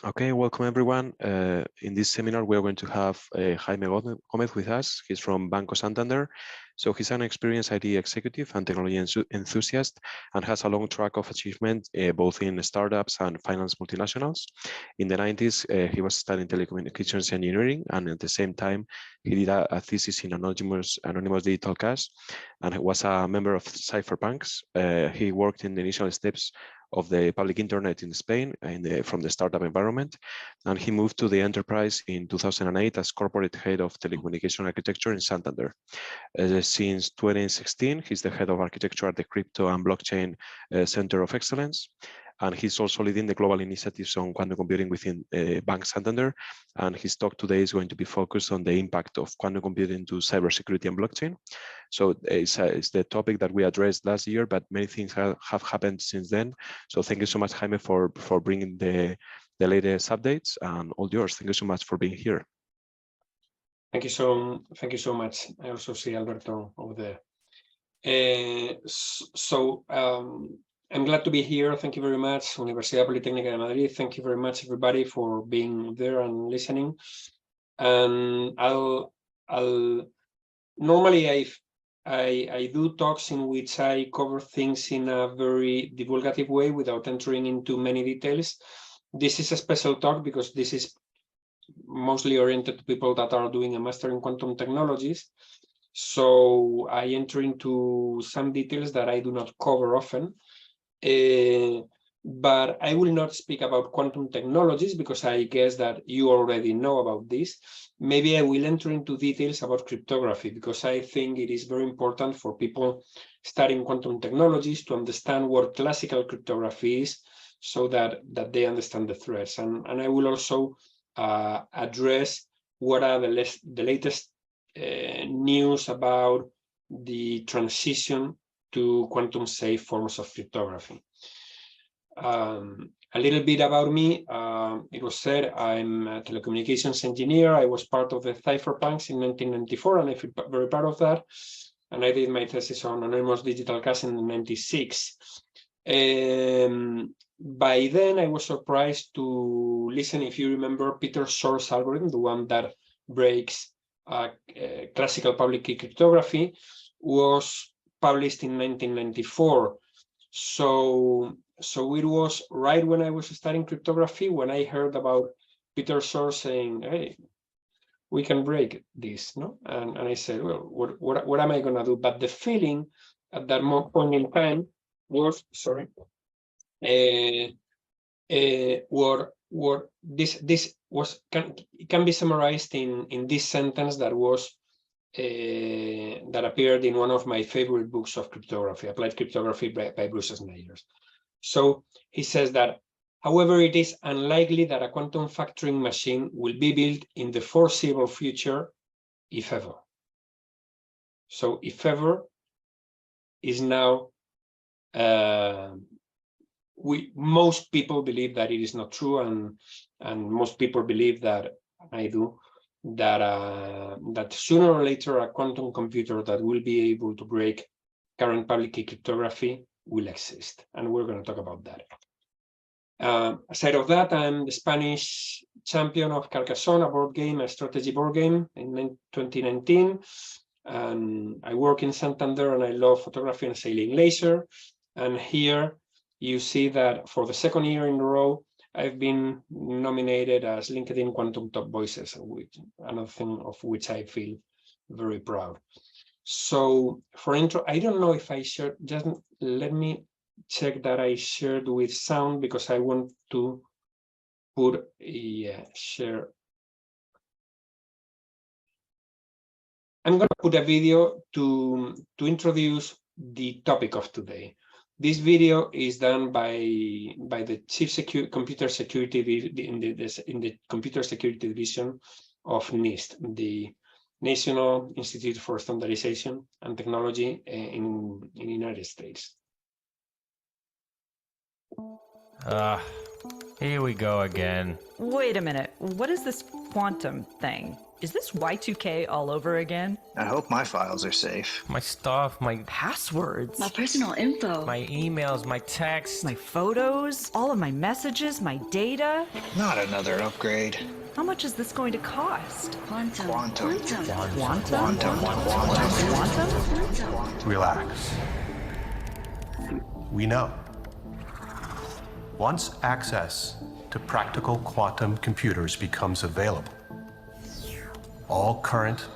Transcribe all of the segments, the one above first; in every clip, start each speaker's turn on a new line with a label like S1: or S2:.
S1: Okay, welcome everyone. In this seminar, we are going to have Jaime Gómez with us. He's from Banco Santander. So he's an experienced IT executive and technology enthusiast and has a long track of achievement both in startups and finance multinationals. In the 90s, he was studying telecommunications engineering, and at the same time, he did a thesis in anonymous digital cash and was a member of Cypherpunks. He worked in the initial steps of the public internet in Spain from the startup environment, and he moved to the enterprise in 2008 as corporate head of telecommunication architecture in Santander. Since 2016, he's the head of architecture at the Crypto and Blockchain Center of Excellence, and he's also leading the global initiatives on quantum computing within Bank Santander. And his talk today is going to be focused on the impact of quantum computing to cybersecurity and blockchain. So it's the topic that we addressed last year, but many things have happened since then. So thank you so much, Jaime, for bringing the latest updates, and all yours. Thank you so much for being here.
S2: Thank you so much. I also see Alberto over there. I'm glad to be here. Thank you very much, Universidad Politécnica de Madrid. Thank you very much, everybody, for being there and listening. And normally I do talks in which I cover things in a very divulgative way without entering into many details. This is a special talk because this is mostly oriented to people that are doing a master in quantum technologies. So I enter into some details that I do not cover often. But I will not speak about quantum technologies because I guess that you already know about this. Maybe I will enter into details about cryptography because I think it is very important for people studying quantum technologies to understand what classical cryptography is so that they understand the threats. And I will also address what are the latest news about the transition to quantum safe forms of cryptography. A little bit about me. It was said I'm a telecommunications engineer. I was part of the Cypherpunks in 1994, and I feel very proud of that. And I did my thesis on anonymous digital cash in 96. By then, I was surprised to listen, if you remember, Peter Shor's algorithm, the one that breaks classical public key cryptography, was published in 1994. So it was right when I was studying cryptography when I heard about Peter Shor saying, hey, we can break this, no? And I said, well, what am I gonna do? But the feeling at that point in time was, what this was can be summarized in this sentence that was that appeared in one of my favorite books of cryptography, Applied Cryptography by Bruce Snyders. So he says that, however, it is unlikely that a quantum factoring machine will be built in the foreseeable future, if ever. So if ever is now, most people believe that it is not true, and most people believe that, I do, that sooner or later a quantum computer that will be able to break current public key cryptography will exist, and we're going to talk about that. Aside of that, I'm the Spanish champion of Carcassonne, a board game, a strategy board game in 2019, and I work in Santander, and I love photography and sailing laser. And here you see that for the second year in a row, I've been nominated as LinkedIn Quantum Top Voices, another thing of which I feel very proud. So for intro, I don't know if I shared, just let me check that I shared with sound because I want to put, share. I'm going to put a video to introduce the topic of today. This video is done by the Chief Computer Security in the Computer Security Division of NIST, the National Institute for Standardization and Technology in the United States.
S3: Here we go again.
S4: Wait a minute. What is this quantum thing? Is this Y2K all over again?
S5: I hope my files are safe.
S3: My stuff, my
S4: Passwords?
S6: My personal info.
S3: my emails, my texts.
S4: My photos? All of my messages? My data?
S5: Not another upgrade.
S4: How much is this going to cost?
S6: Quantum.
S5: Quantum.
S7: Relax. We know. Once access to practical quantum computers becomes available, all current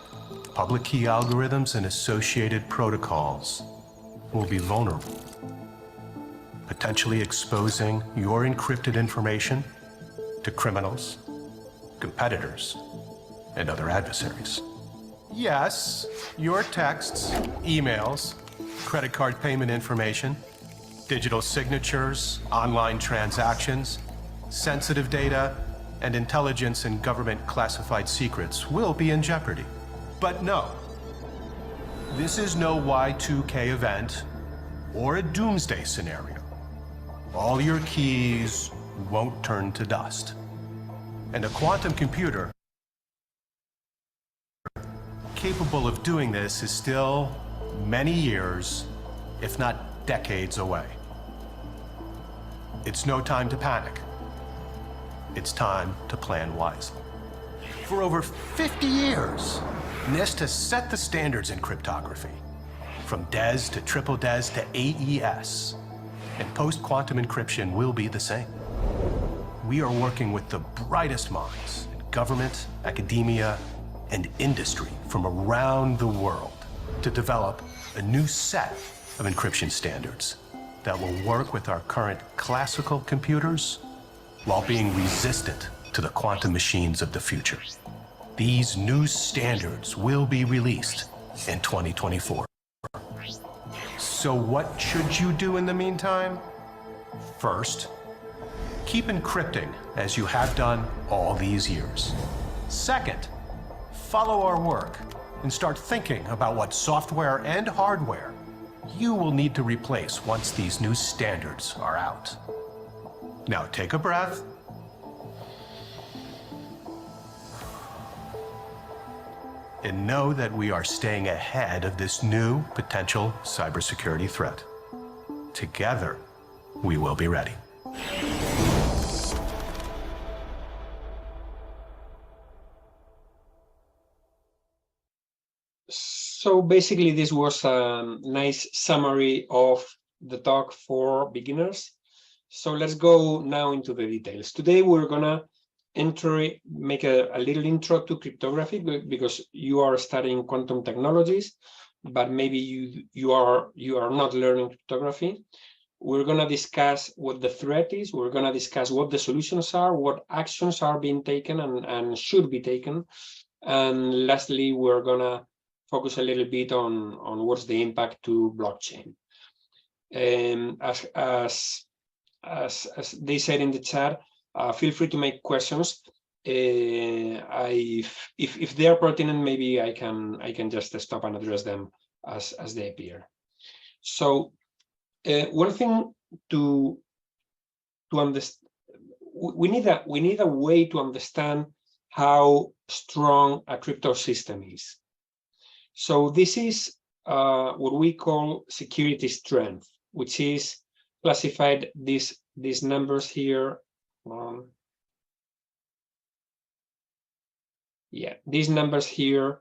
S7: public key algorithms and associated protocols will be vulnerable, potentially exposing your encrypted information to criminals, competitors, and other adversaries. Yes, your texts, emails, credit card payment information, digital signatures, online transactions, sensitive data, and intelligence and government classified secrets will be in jeopardy. But no, this is no Y2K event or a doomsday scenario. All your keys won't turn to dust. And a quantum computer capable of doing this is still many years, if not decades away. It's no time to panic. It's time to plan wisely. For over 50 years, NIST has set the standards in cryptography, from DES to triple DES to AES, and post-quantum encryption will be the same. We are working with the brightest minds in government, academia, and industry from around the world to develop a new set of encryption standards that will work with our current classical computers while being resistant to the quantum machines of the future. These new standards will be released in 2024. So what should you do in the meantime? First, keep encrypting as you have done all these years. Second, follow our work and start thinking about what software and hardware you will need to replace once these new standards are out. Now take a breath. And know that we are staying ahead of this new potential cybersecurity threat. Together, we will be ready.
S2: So basically, this was a nice summary of the talk for beginners. So let's go now into the details. Today, we're gonna make a little intro to cryptography, because you are studying quantum technologies, but maybe you are not learning cryptography. We're gonna discuss what the threat is. We're gonna discuss what the solutions are, what actions are being taken and should be taken. And lastly, we're gonna focus a little bit on what's the impact to blockchain. As they said in the chat, feel free to make questions. If they are pertinent, maybe I can just stop and address them as they appear. So one thing to understand, we need a way to understand how strong a crypto system is. So this is what we call security strength, which is classified these numbers here. Yeah, these numbers here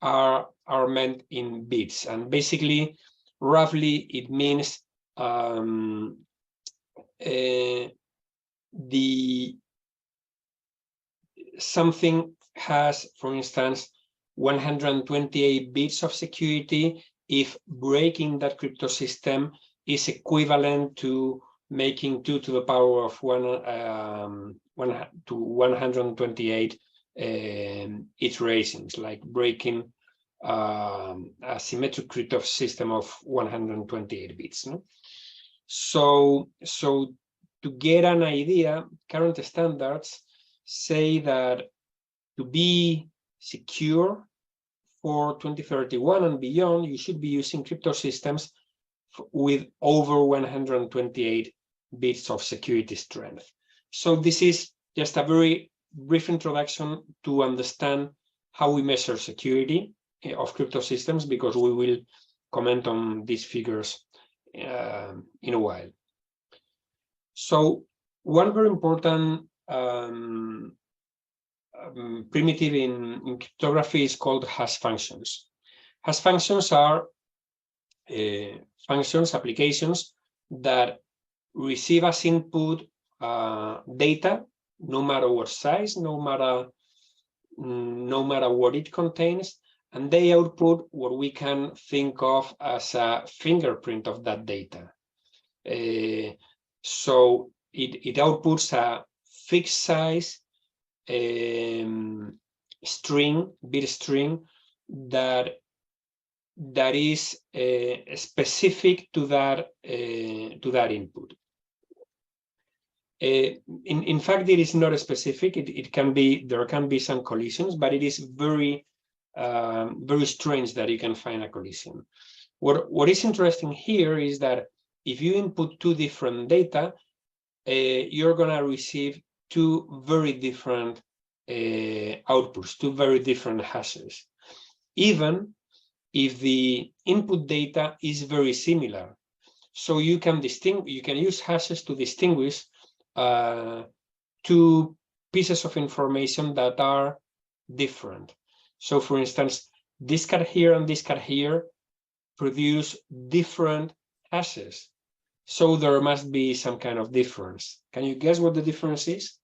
S2: are meant in bits, and basically, roughly, it means something has, for instance, 128 bits of security if breaking that crypto system is equivalent to making 2 to the power of 128 iterations, like breaking a symmetric crypto system of 128 bits. No? So to get an idea, current standards say that to be secure for 2031 and beyond, you should be using crypto systems with over 128 bits of security strength. So this is just a very brief introduction to understand how we measure security of crypto systems, because we will comment on these figures in a while. So one very important primitive in cryptography is called hash functions. Hash functions are applications that receive as input data, no matter what size, no matter what it contains, and they output what we can think of as a fingerprint of that data. So it outputs a fixed size bit string that is specific to that input. In fact, it is not specific. There can be some collisions, but it is very strange that you can find a collision. What is interesting here is that if you input two different data, you're gonna receive two very different outputs, two very different hashes, even if the input data is very similar. So you can use hashes to distinguish two pieces of information that are different. So for instance, this card here and this card here produce different hashes. So there must be some kind of difference. Can you guess what the difference is?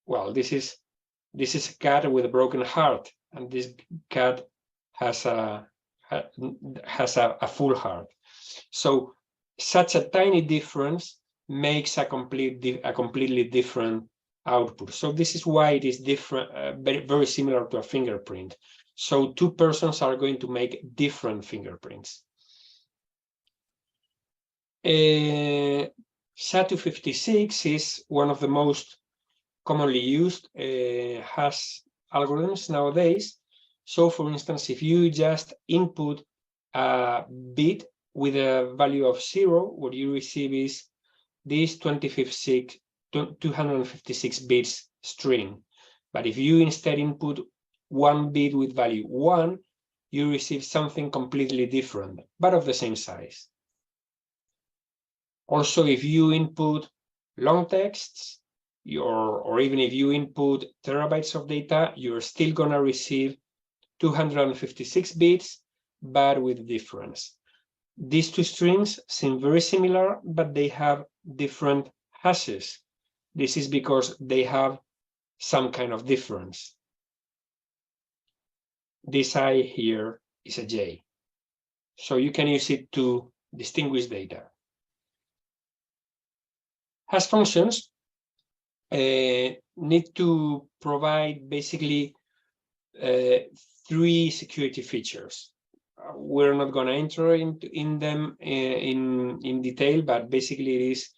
S2: Well, this is a cat with a broken heart, and this cat has a full heart. So such a tiny difference makes a completely different output. So this is why it is different, very similar to a fingerprint. So two persons are going to make different fingerprints. SHA-256 is one of the most commonly used hash algorithms nowadays. So for instance, if you just input a bit with a value of 0, what you receive is this 256 bits string. But if you instead input one bit with value 1, you receive something completely different, but of the same size. Also, if you input long texts, or even if you input terabytes of data, you're still gonna receive 256 bits, but with difference. These two strings seem very similar, but they have different hashes. This is because they have some kind of difference. This I here is a J. So you can use it to distinguish data. Hash functions need to provide basically 3 security features. We're not going to enter in them in detail, but basically it is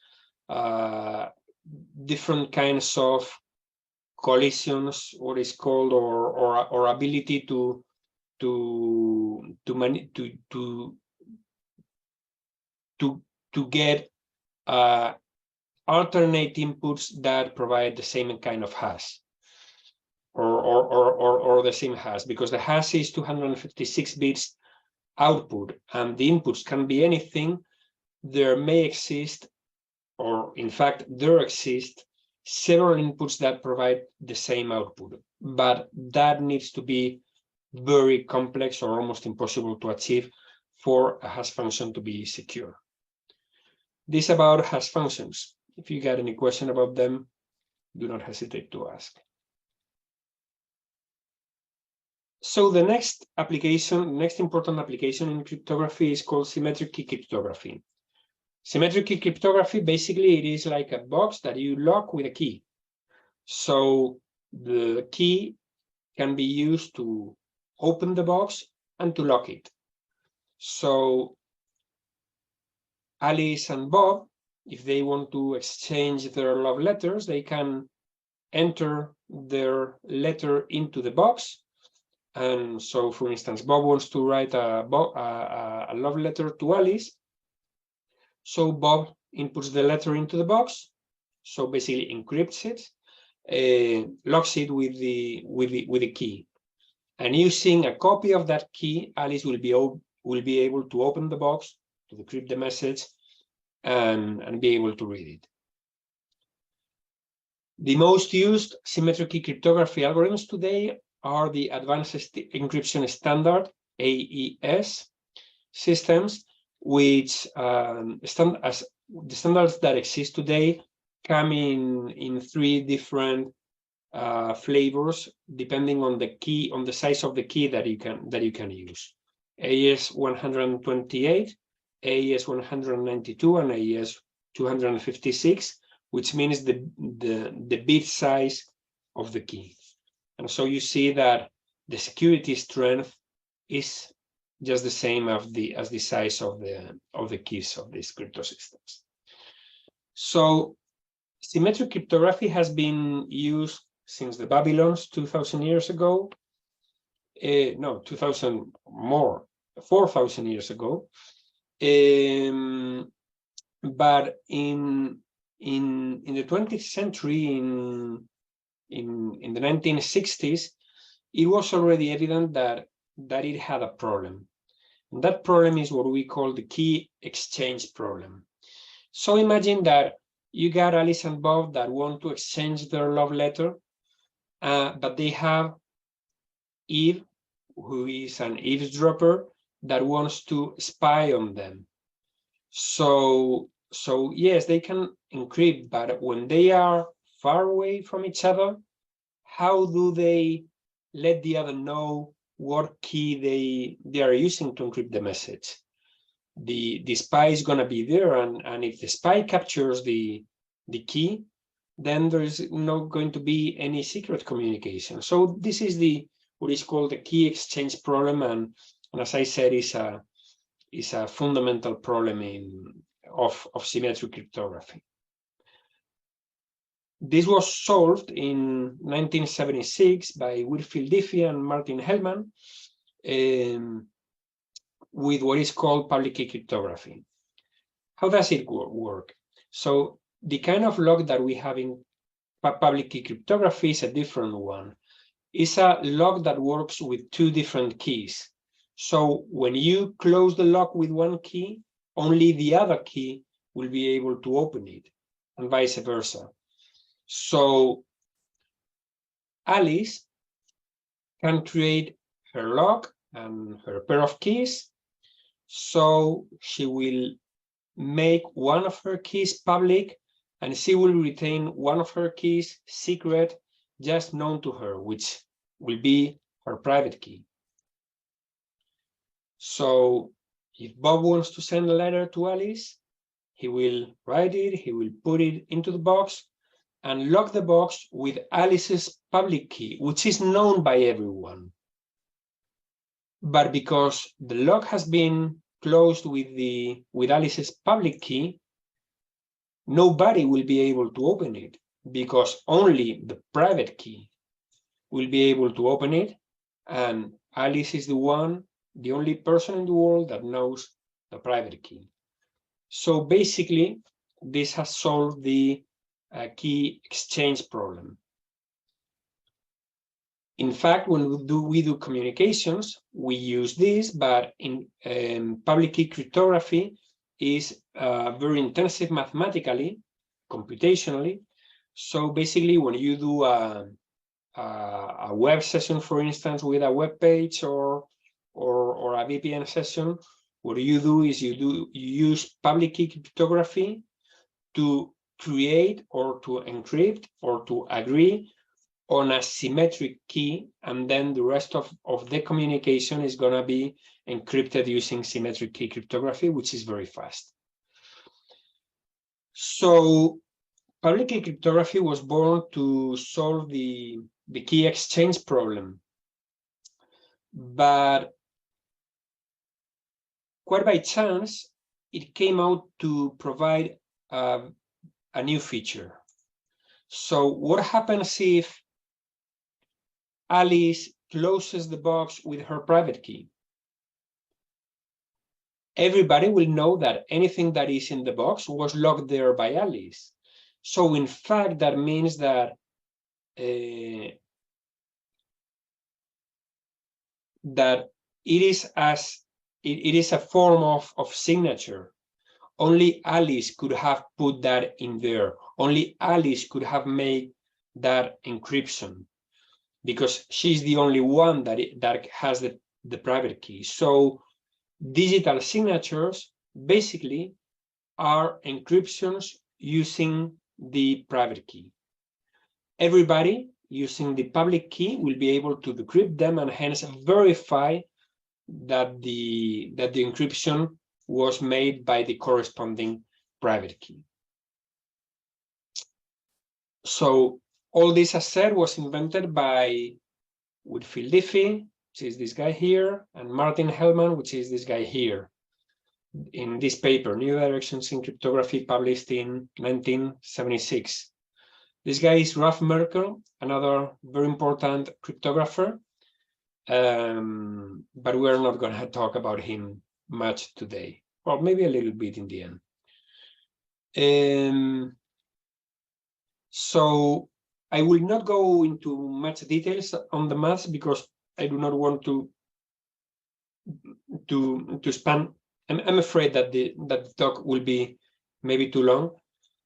S2: different kinds of collisions, what is called, or ability to get alternate inputs that provide the same kind of hash, or the same hash, because the hash is 256 bits output and the inputs can be anything. There may exist, or in fact there exist, several inputs that provide the same output, but that needs to be very complex or almost impossible to achieve for a hash function to be secure. This about hash functions. If you got any question about them, do not hesitate to ask. So the next important application in cryptography is called symmetric key cryptography. Symmetric key cryptography, basically, it is like a box that you lock with a key. So the key can be used to open the box and to lock it. So Alice and Bob, if they want to exchange their love letters, they can enter their letter into the box, And so, for instance, Bob wants to write a love letter to Alice. So Bob inputs the letter into the box. So basically encrypts it, locks it with the key. And using a copy of that key, Alice will be able to open the box, to decrypt the message, and be able to read it. The most used symmetric key cryptography algorithms today are the Advanced Encryption Standard, AES, systems, which the standards that exist today come in 3 different flavors, depending on the key, on the size of the key that you can use. AES 128, AES 192, and AES 256, which means the bit size of the key. And so you see that the security strength is just the same as the size of the keys of these crypto systems. So symmetric cryptography has been used since the Babylons 2,000 years ago. No, 2,000 more, 4,000 years ago. But in the 20th century, in the 1960s, it was already evident that it had a problem. And that problem is what we call the key exchange problem. So imagine that you got Alice and Bob that want to exchange their love letter, but they have Eve, who is an eavesdropper, that wants to spy on them. So yes, they can encrypt, but when they are far away from each other, how do they let the other know what key they are using to encrypt the message? The spy is going to be there, and if the spy captures the key, then there is not going to be any secret communication. So this is what is called the key exchange problem, and as I said, is a fundamental problem of symmetric cryptography. This was solved in 1976 by Whitfield Diffie and Martin Hellman with what is called public key cryptography. How does it work? So the kind of lock that we have in public key cryptography is a different one. It's a lock that works with 2 different keys. So when you close the lock with one key, only the other key will be able to open it, and vice versa. So Alice can create her lock and her pair of keys. So she will make one of her keys public, and she will retain one of her keys secret, just known to her, which will be her private key. So if Bob wants to send a letter to Alice, he will write it, he will put it into the box, and lock the box with Alice's public key, which is known by everyone. But because the lock has been closed with Alice's public key, nobody will be able to open it, because only the private key will be able to open it, and Alice is the only person in the world that knows the private key. So basically, this has solved the key exchange problem. In fact, when we do communications, we use this, but in public key cryptography is very intensive mathematically, computationally. So basically, when you do a web session, for instance, with a web page or a VPN session, what you do is you use public key cryptography to create or to encrypt or to agree on a symmetric key, and then the rest of the communication is going to be encrypted using symmetric key cryptography, which is very fast. So public key cryptography was born to solve the key exchange problem, but quite by chance, it came out to provide a new feature. So what happens if Alice closes the box with her private key, everybody will know that anything that is in the box was locked there by Alice. So in fact, that means that that it is a form of signature. Only Alice could have put that in there. Only Alice could have made that encryption, because she's the only one that has the private key. So digital signatures basically are encryptions using the private key. Everybody using the public key will be able to decrypt them and hence verify that the encryption was made by the corresponding private key. So all this, as said, was invented by Whitfield Diffie, which is this guy here, and Martin Hellman, which is this guy here, in this paper, New Directions in Cryptography, published in 1976. This guy is Ralph Merkel, another very important cryptographer, but we're not going to talk about him much today, or maybe a little bit in the end. So I will not go into much details on the maths because I do not want to span. I'm afraid that the talk will be maybe too long,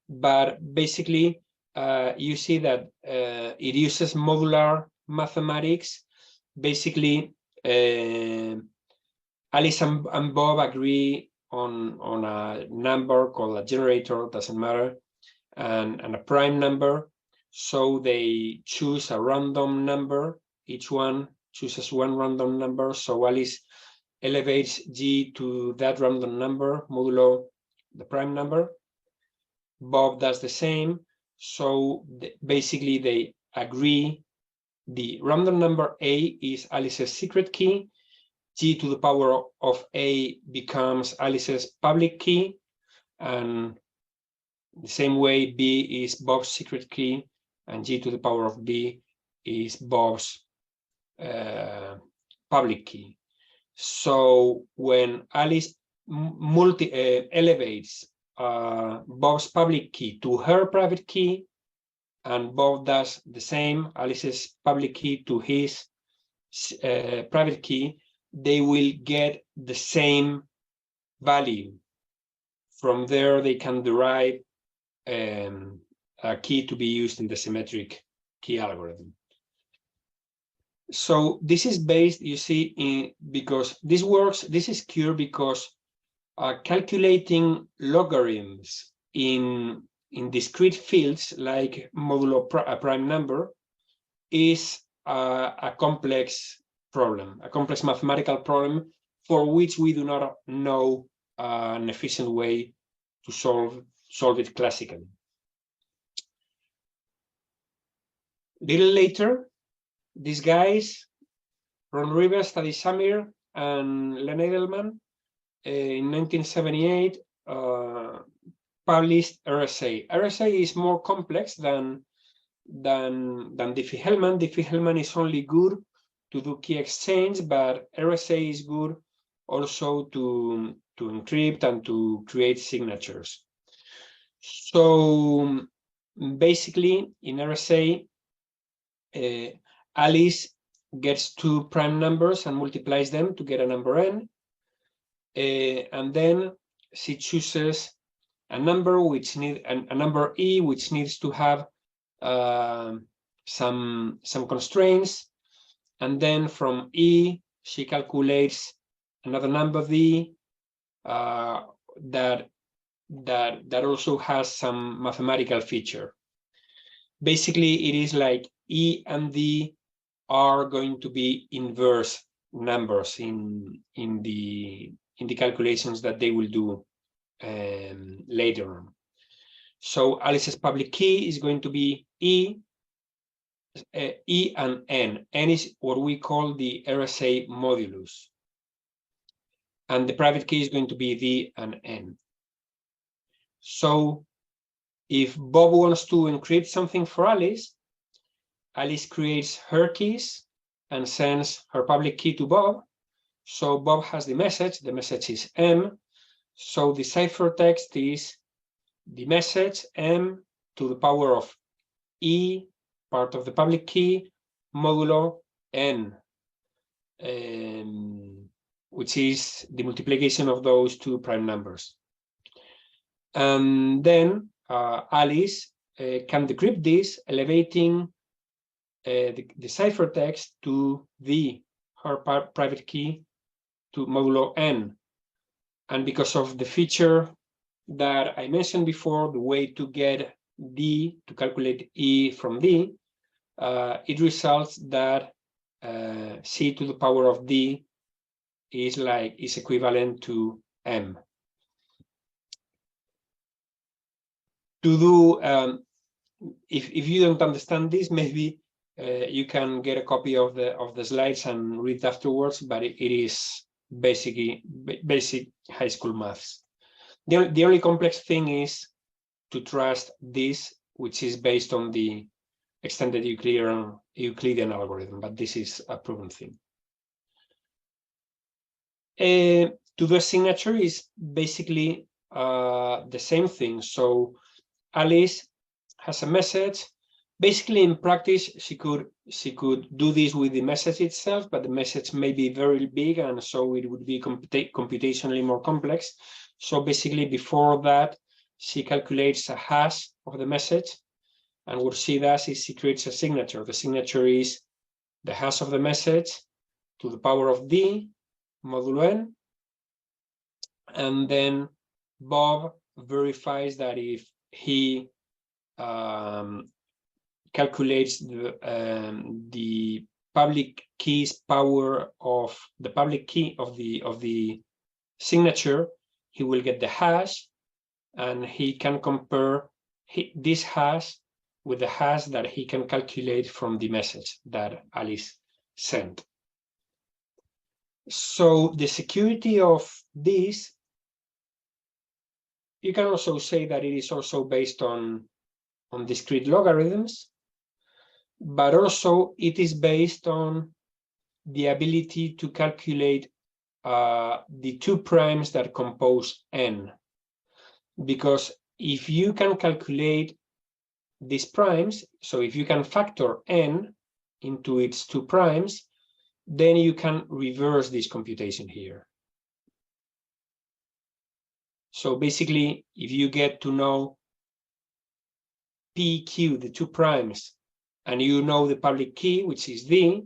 S2: but basically you see that it uses modular mathematics. Basically, Alice and Bob agree on a number called a generator, doesn't matter, and a prime number. So they choose a random number. Each one chooses one random number. So Alice elevates G to that random number, modulo the prime number. Bob does the same. So basically they agree the random number A is Alice's secret key. G to the power of A becomes Alice's public key. And the same way B is Bob's secret key, and G to the power of B is Bob's public key. So when Alice elevates Bob's public key to her private key, and Bob does the same, Alice's public key to his private key, they will get the same value. From there, they can derive a key to be used in the symmetric key algorithm. So this is based, you see, because this works, this is clear because calculating logarithms in discrete fields like modulo a prime number is a complex problem, a complex mathematical problem for which we do not know an efficient way to solve it classically. Little later, these guys, Ron Rivers, Taddy Samir, and Len Edelman, in 1978, published RSA. RSA is more complex than Diffie-Hellman. Diffie-Hellman is only good to do key exchange, but RSA is good also to encrypt and to create signatures. So basically, in RSA, Alice gets two prime numbers and multiplies them to get a number n, and then she chooses a number which a number e, which needs to have some constraints, and then from e she calculates another number v that also has some mathematical feature. Basically, it is like e and d are going to be inverse numbers in the calculations that they will do later on. So Alice's public key is going to be E and N. N is what we call the RSA modulus. And the private key is going to be V and N. So if Bob wants to encrypt something for Alice, Alice creates her keys and sends her public key to Bob. So Bob has the message is M. So the ciphertext is the message M to the power of E, part of the public key, modulo N, which is the multiplication of those two prime numbers. And then Alice can decrypt this, elevating the ciphertext to her private key to modulo N. And because of the feature that I mentioned before, the way to get D, to calculate E from D, it results that C to the power of D is equivalent to M. To do, if you don't understand this, maybe you can get a copy of the slides and read afterwards, but it is basically basic high school maths. The only complex thing is to trust this, which is based on the extended Euclidean algorithm, but this is a proven thing. To do a signature is basically the same thing. So Alice has a message. Basically, in practice, she could do this with the message itself, but the message may be very big, and so it would be computationally more complex. So basically, before that, she calculates a hash of the message, and what she does is she creates a signature. The signature is the hash of the message to the power of D modulo N, and then Bob verifies that if he calculates the public key's power of the public key of the signature, he will get the hash, and he can compare this hash with the hash that he can calculate from the message that Alice sent. So the security of this, you can also say that it is also based on discrete logarithms, but also it is based on the ability to calculate the two primes that compose N. Because if you can calculate these primes, so if you can factor N into its two primes, then you can reverse this computation here. So basically, if you get to know P, Q, the two primes, and you know the public key, which is D,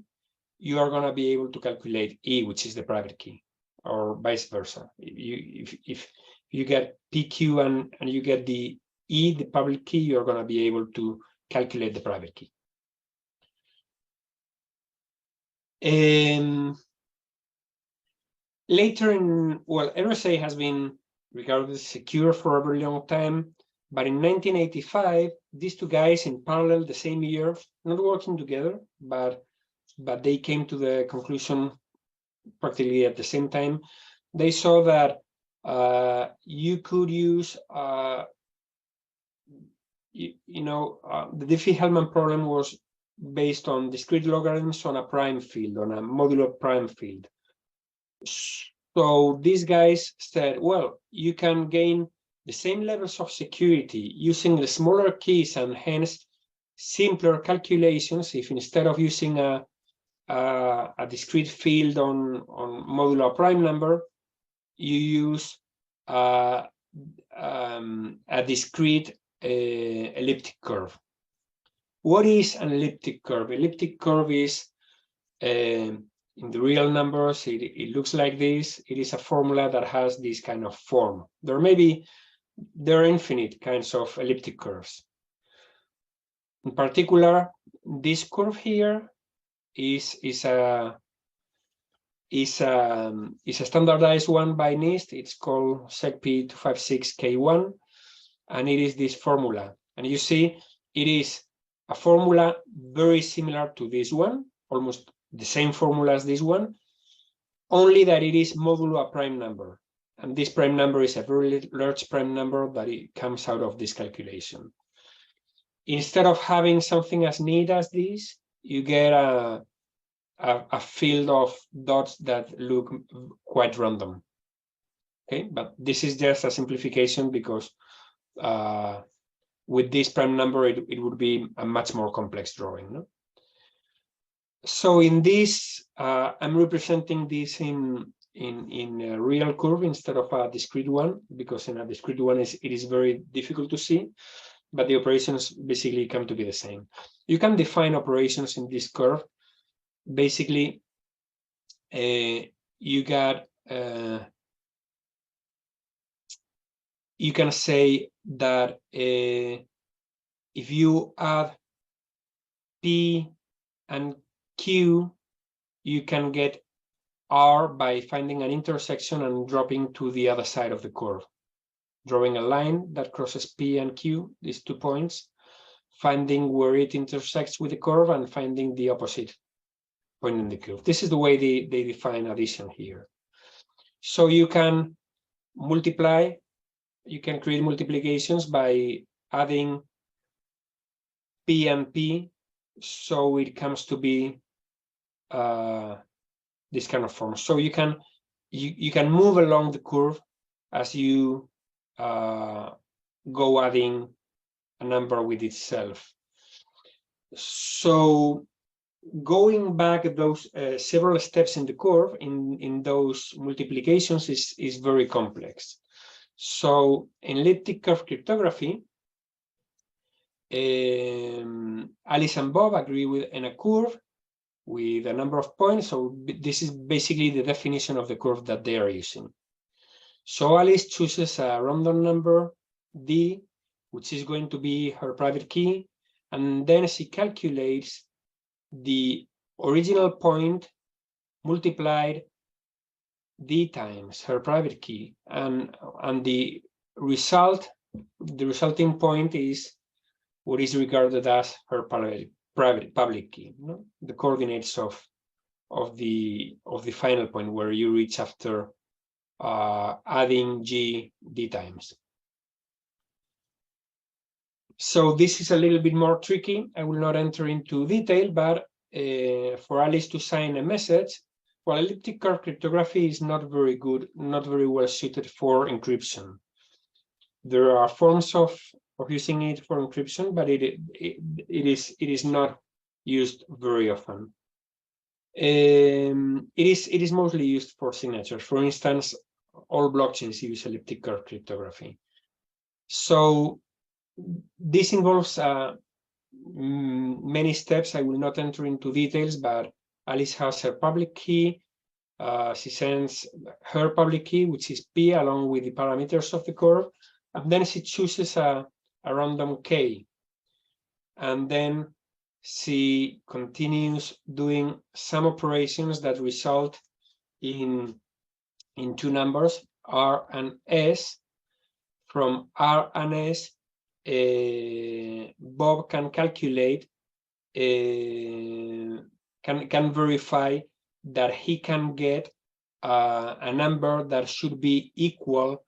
S2: you are going to be able to calculate E, which is the private key, or vice versa. If you get PQ and you get the E, the public key, you're going to be able to calculate the private key. Later RSA has been regarded as secure for a very long time, but in 1985, these two guys in parallel the same year, not working together, but they came to the conclusion practically at the same time. They saw that you could use, the Diffie-Hellman problem was based on discrete logarithms on a prime field, on a modulo prime field. So these guys said, well, you can gain the same levels of security using the smaller keys and hence simpler calculations if instead of using a discrete field on modulo prime number, you use a discrete elliptic curve. What is an elliptic curve? Elliptic curve is, in the real numbers, it looks like this. It is a formula that has this kind of form. There are infinite kinds of elliptic curves. In particular, this curve here is a standardized one by NIST. It's called SecP256K1, and it is this formula. And you see, it is a formula very similar to this one, almost the same formula as this one, only that it is modulo a prime number. And this prime number is a very large prime number that it comes out of this calculation. Instead of having something as neat as this, you get a a field of dots that look quite random. Okay, but this is just a simplification because with this prime number, it would be a much more complex drawing. No? So in this, I'm representing this in a real curve instead of a discrete one, because in a discrete one it is very difficult to see, but the operations basically come to be the same. You can define operations in this curve. Basically, you got you can say that if you add P and Q, you can get R by finding an intersection and dropping to the other side of the curve, drawing a line that crosses P and Q, these 2 points, finding where it intersects with the curve and finding the opposite point in the curve. This is the way they define addition here. So you can multiply, you can create multiplications by adding P and P, so it comes to be this kind of form. So you can move along the curve as you go adding a number with itself. So going back those several steps in the curve in those multiplications is very complex. So in elliptic curve cryptography, Alice and Bob agree in a curve with a number of points. So this is basically the definition of the curve that they are using. So Alice chooses a random number D, which is going to be her private key, and then she calculates the original point multiplied D times her private key, and the resulting point is what is regarded as her public key, no? The coordinates of the final point where you reach after adding G D times. So this is a little bit more tricky. I will not enter into detail, but for Alice to sign a message, well, elliptic curve cryptography is not very good, not very well suited for encryption. There are forms of using it for encryption, but it is not used very often. It is mostly used for signatures. For instance, all blockchains use elliptic curve cryptography. So this involves many steps. I will not enter into details, but Alice has her public key. She sends her public key, which is P, along with the parameters of the curve, and then she chooses a random K. And then she continues doing some operations that result in two numbers, R and S. From R and S, Bob can calculate, can verify that he can get a number that should be equal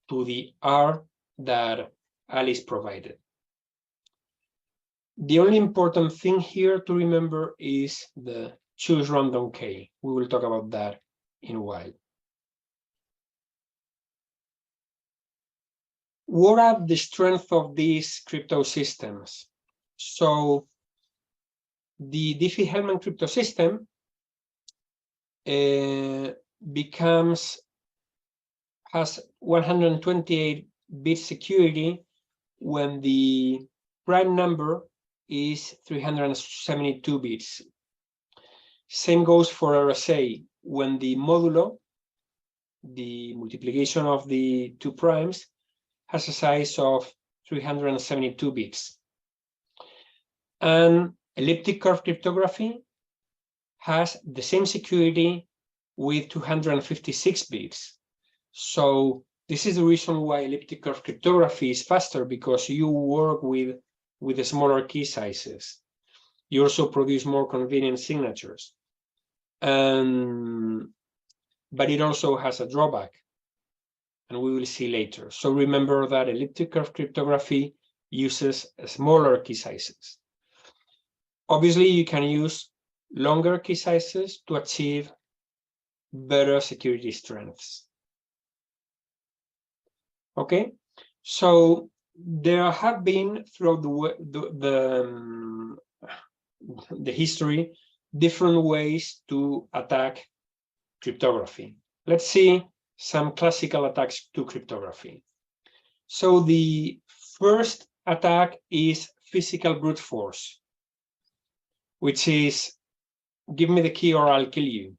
S2: to the R that Alice provided. The only important thing here to remember is the choose random K. We will talk about that in a while. What are the strengths of these crypto systems? So the Diffie-Hellman crypto system has 128-bit security when the prime number is 372 bits. Same goes for RSA. When the modulo, the multiplication of the two primes, has a size of 372 bits. And elliptic curve cryptography has the same security with 256 bits. So this is the reason why elliptic curve cryptography is faster, because you work with the smaller key sizes. You also produce more convenient signatures. But it also has a drawback, and we will see later. So remember that elliptic curve cryptography uses smaller key sizes. Obviously, you can use longer key sizes to achieve better security strengths. Okay, so there have been throughout the history different ways to attack cryptography. Let's see some classical attacks to cryptography. So the first attack is physical brute force, which is give me the key or I'll kill you.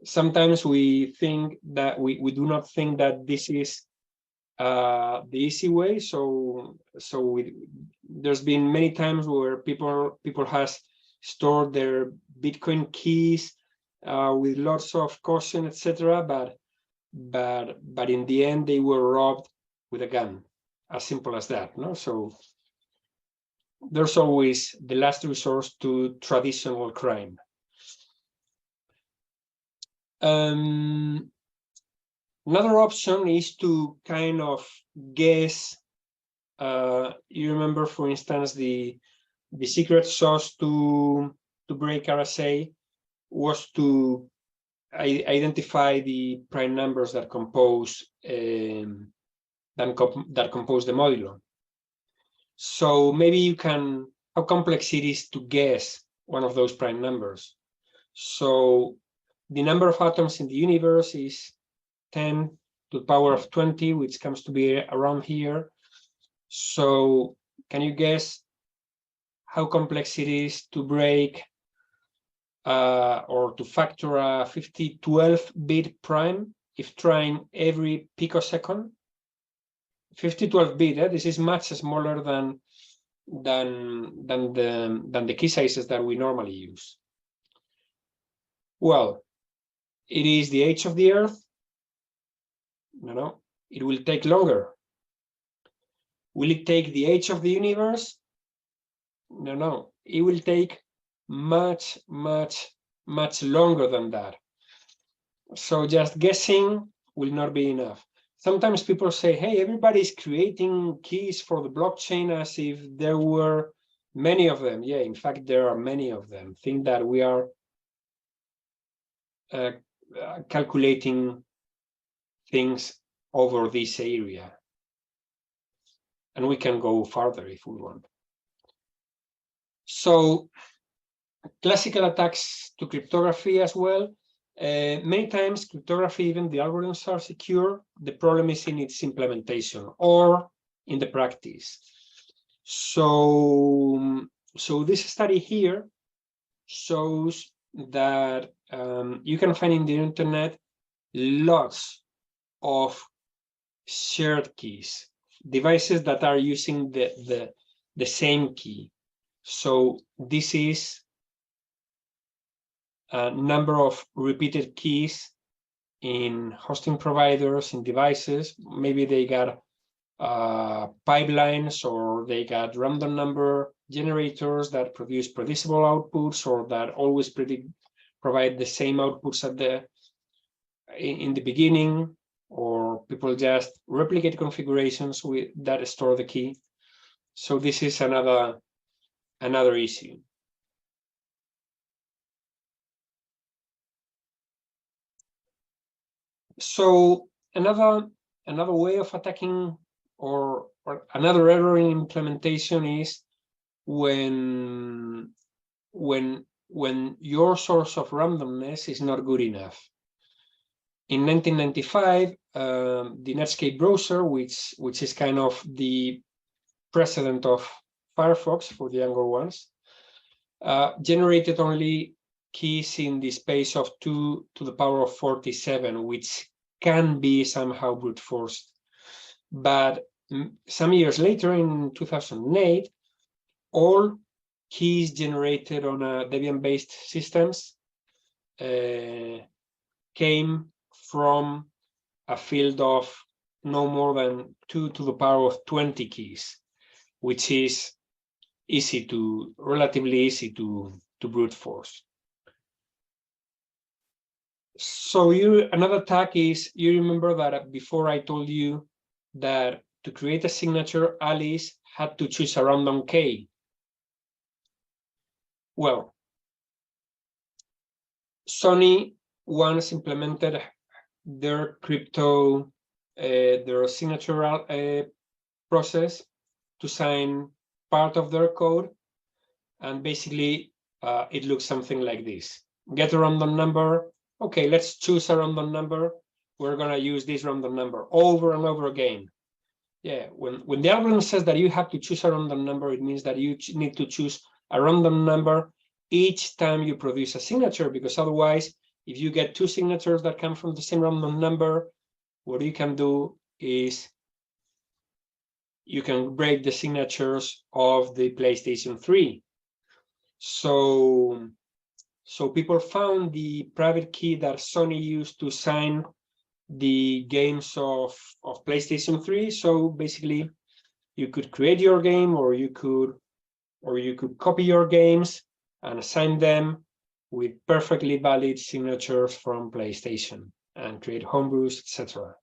S2: Sometimes we think that we do not think that this is the easy way. So there's been many times where people has stored their Bitcoin keys with lots of caution, etc. But in the end they were robbed with a gun. As simple as that, no? So there's always the last resource to traditional crime. Another option is to kind of guess. You remember, for instance, the secret sauce to break RSA was to identify the prime numbers that compose the modulo. So maybe you can, how complex it is to guess one of those prime numbers. So the number of atoms in the universe is 10 to the power of 20, which comes to be around here. So can you guess how complex it is to break or to factor a 5012-bit prime if trying every picosecond? 5012-bit, this is much smaller than the key sizes that we normally use. Well, it is the age of the Earth. No, it will take longer. Will it take the age of the universe? No, it will take much longer than that. So just guessing will not be enough. Sometimes people say, hey, everybody's creating keys for the blockchain as if there were many of them. Yeah, in fact, there are many of them. Think that we are calculating things over this area. And we can go farther if we want. So classical attacks to cryptography as well. Many times cryptography, even the algorithms are secure. The problem is in its implementation or in the practice. So this study here shows that you can find in the internet lots of shared keys, devices that are using the same key. So this is a number of repeated keys in hosting providers, in devices. Maybe they got pipelines, or they got random number generators that produce predictable outputs, or that always provide the same outputs at in the beginning, or people just replicate configurations that store the key. So this is another issue. So another way of attacking or another error in implementation is when your source of randomness is not good enough. In 1995, the Netscape browser, which is kind of the precedent of Firefox for the younger ones, generated only keys in the space of 2 to the power of 47, which can be somehow brute forced. But some years later, in 2008, all keys generated on Debian-based systems came from a field of no more than 2 to the power of 20 keys, which is relatively easy to brute force. So another attack is, you remember that before I told you that to create a signature, Alice had to choose a random key. Well, Sony once implemented their crypto, their signature process to sign part of their code, and basically it looks something like this. Get a random number. Okay, let's choose a random number. We're gonna use this random number over and over again. Yeah, when the algorithm says that you have to choose a random number, it means that you need to choose a random number each time you produce a signature, because otherwise, if you get two signatures that come from the same random number, what you can do is you can break the signatures of the PlayStation 3. So people found the private key that Sony used to sign the games of PlayStation 3. So basically, you could create your game, or you could copy your games and assign them with perfectly valid signatures from PlayStation and create homebrews, etc.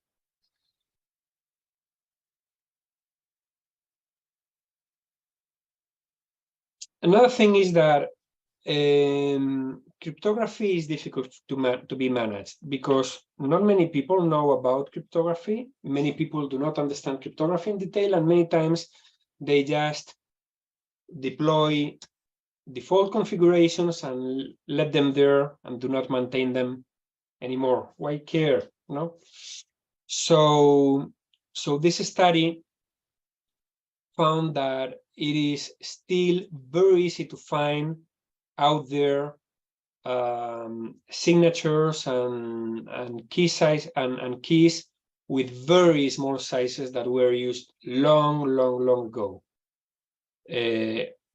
S2: Another thing is that cryptography is difficult to be managed because not many people know about cryptography. Many people do not understand cryptography in detail, and many times they just deploy default configurations and let them there and do not maintain them anymore. Why care? No. So this study found that it is still very easy to find out there signatures and key size and keys with very small sizes that were used long ago.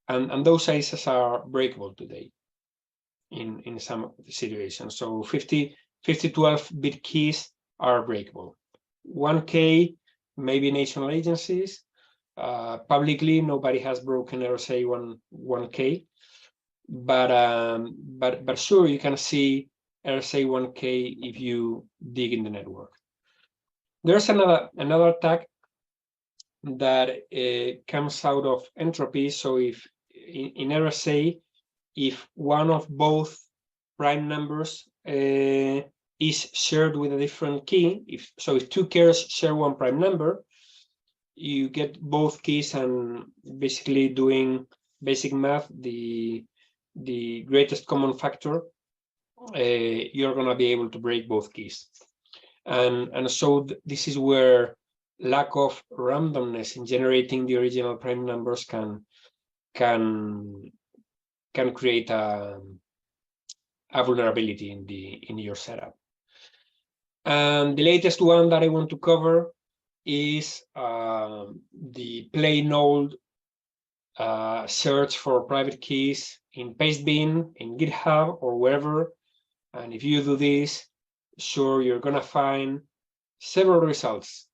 S2: And those sizes are breakable today in some situations. So 12-bit keys are breakable. 1K, maybe national agencies. Publicly, nobody has broken RSA 1K, but sure, you can see RSA 1K if you dig in the network. There's another attack that comes out of entropy. So if in RSA, if one of both prime numbers is shared with a different key, if two pairs share one prime number, you get both keys, and basically doing basic math, the greatest common factor, you're going to be able to break both keys. And so this is where lack of randomness in generating the original prime numbers can create a vulnerability in your setup. And the latest one that I want to cover is the plain old search for private keys in Pastebin, in GitHub, or wherever. And if you do this, sure, you're going to find several results,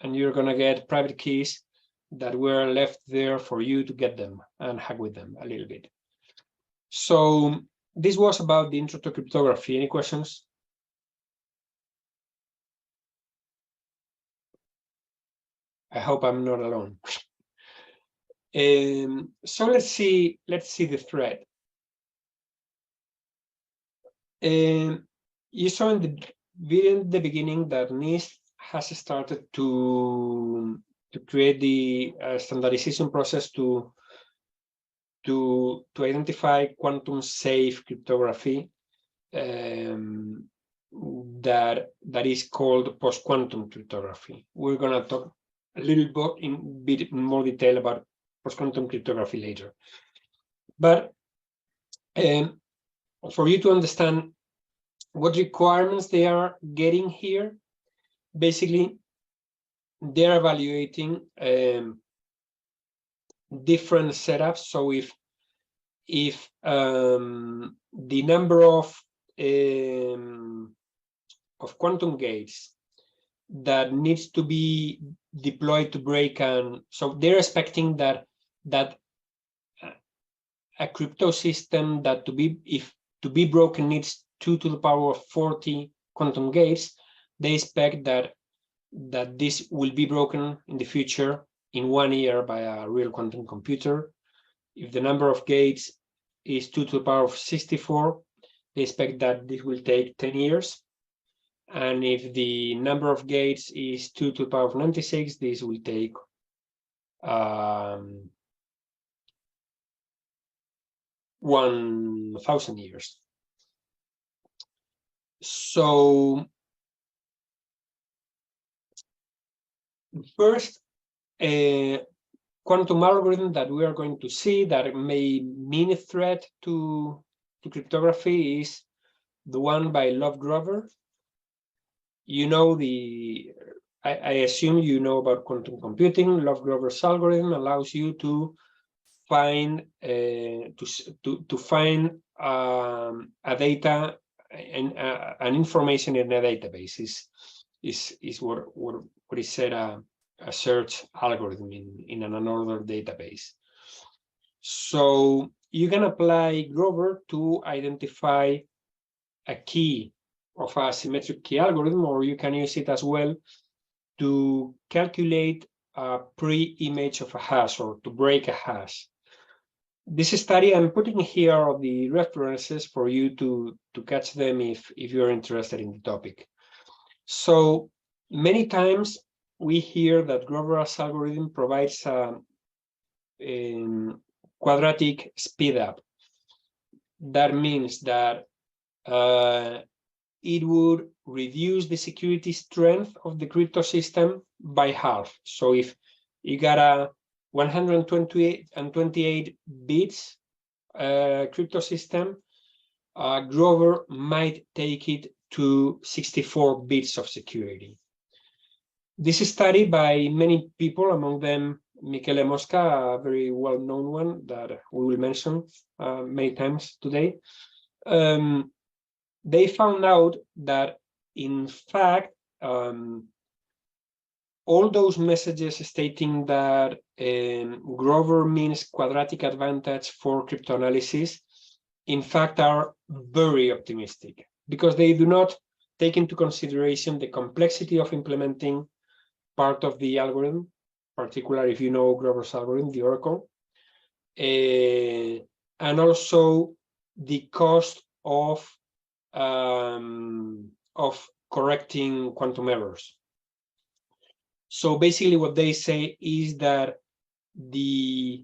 S2: and you're going to get private keys that were left there for you to get them and hack with them a little bit. So this was about the intro to cryptography. Any questions? I hope I'm not alone. So let's see the thread. You saw in the video in the beginning that NIST has started to create the standardization process to identify quantum safe cryptography that is called post-quantum cryptography. We're going to talk a little bit in more detail about post-quantum cryptography later. But for you to understand what requirements they are getting here, basically they're evaluating different setups. So if the number of quantum gates that needs to be deployed to break, and so they're expecting that a crypto system that to be broken needs 2 to the power of 40 quantum gates. They expect that this will be broken in the future in 1 year by a real quantum computer. If the number of gates is 2 to the power of 64, they expect that this will take 10 years. And if the number of gates is 2 to the power of 96, this will take 1,000 years. So first, quantum algorithm that we are going to see that may mean a threat to cryptography is the one by Love Grover. You know, I assume you know about quantum computing. Love Grover's algorithm allows you to find to find a data and an information in a database is what is said a search algorithm in an unordered database. So you can apply Grover to identify a key of a symmetric key algorithm, or you can use it as well to calculate a pre-image of a hash or to break a hash. This study, I'm putting here the references for you to catch them if you're interested in the topic. So many times we hear that Grover's algorithm provides a quadratic speedup. That means that it would reduce the security strength of the crypto system by half. So if you got a 128 bits crypto system, Grover might take it to 64 bits of security. This is studied by many people, among them Michele Mosca, a very well-known one that we will mention many times today. They found out that, in fact, all those messages stating that Grover means quadratic advantage for cryptanalysis, in fact, are very optimistic because they do not take into consideration the complexity of implementing part of the algorithm, particularly if you know Grover's algorithm, the Oracle, and also the cost of correcting quantum errors. So basically what they say is that the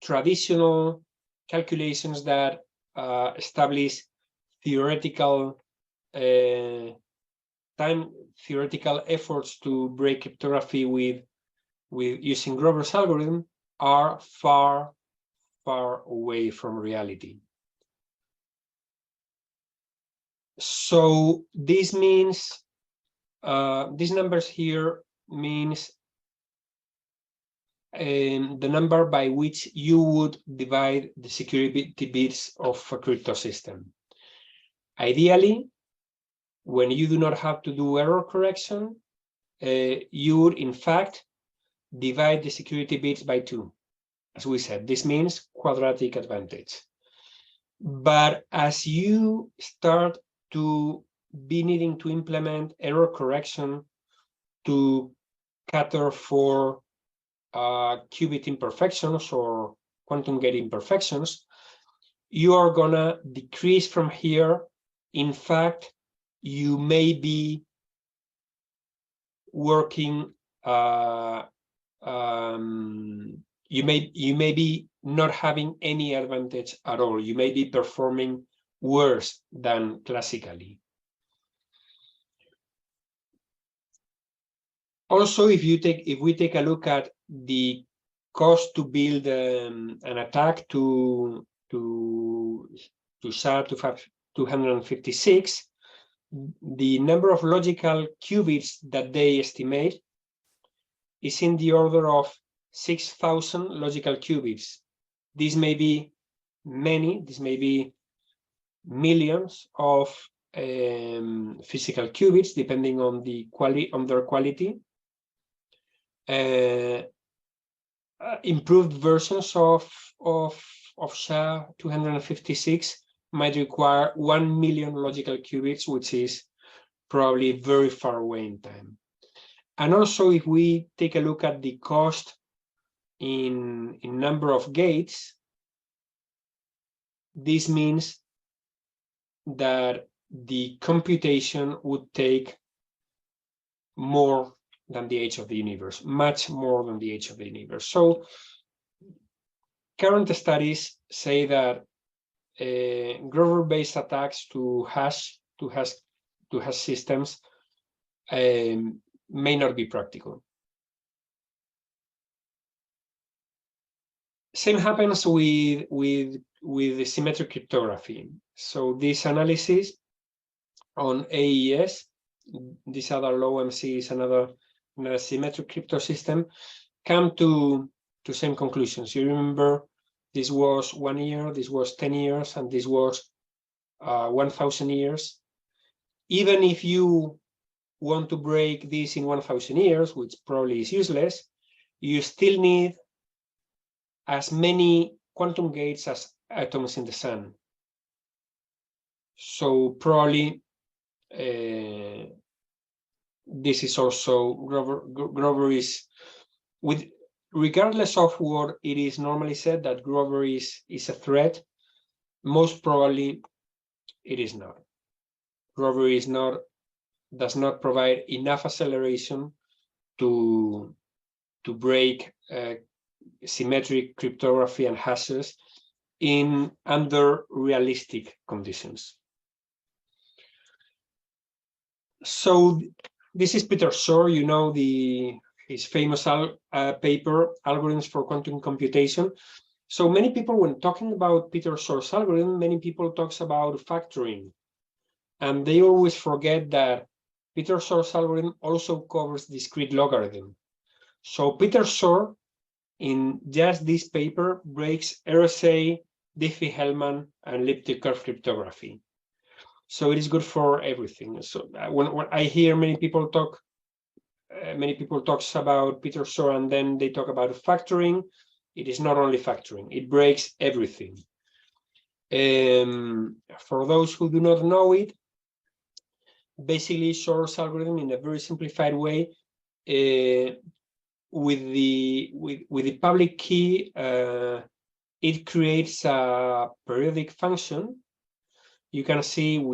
S2: traditional calculations that establish theoretical theoretical efforts to break cryptography with using Grover's algorithm are far away from reality. So this means these numbers here means the number by which you would divide the security bits of a crypto system. Ideally, when you do not have to do error correction, you would in fact divide the security bits by 2. As we said, this means quadratic advantage. But as you start to be needing to implement error correction to cater for qubit imperfections or quantum gate imperfections, you are gonna decrease from here. In fact, you may be working you may be not having any advantage at all. You may be performing worse than classically. Also, if we take a look at the cost to build an attack to SHA-256, the number of logical qubits that they estimate is in the order of 6,000 logical qubits. This may be many, this may be millions of physical qubits, depending on the quality, on their quality. Improved versions of SHA-256 might require 1 million logical qubits, which is probably very far away in time. And also, if we take a look at the cost in number of gates, this means that the computation would take more than the age of the universe, much more than the age of the universe. So current studies say that Grover-based attacks to hash systems may not be practical. Same happens with symmetric cryptography. So this analysis on AES, this other low MC is another symmetric crypto system, come to same conclusions. You remember, this was 1 year, this was 10 years, and this was 1,000 years. Even if you want to break this in 1,000 years, which probably is useless, you still need as many quantum gates as atoms in the sun. So probably this is also Grover is, with regardless of what it is normally said that Grover is a threat, most probably it is not. Grover does not provide enough acceleration to break symmetric cryptography and hashes under realistic conditions. So this is Peter Shor, you know, his famous paper, Algorithms for Quantum Computation. So many people, when talking about Peter Shor's algorithm, many people talks about factoring. And they always forget that Peter Shor's algorithm also covers discrete logarithm. So Peter Shor, in just this paper, breaks RSA, Diffie-Hellman, and elliptic curve cryptography. So it is good for everything. So when I hear many people talks about Peter Shor and then they talk about factoring, it is not only factoring, it breaks everything. For those who do not know it, basically Shor's algorithm, in a very simplified way, with the public key, it creates a periodic function. You can see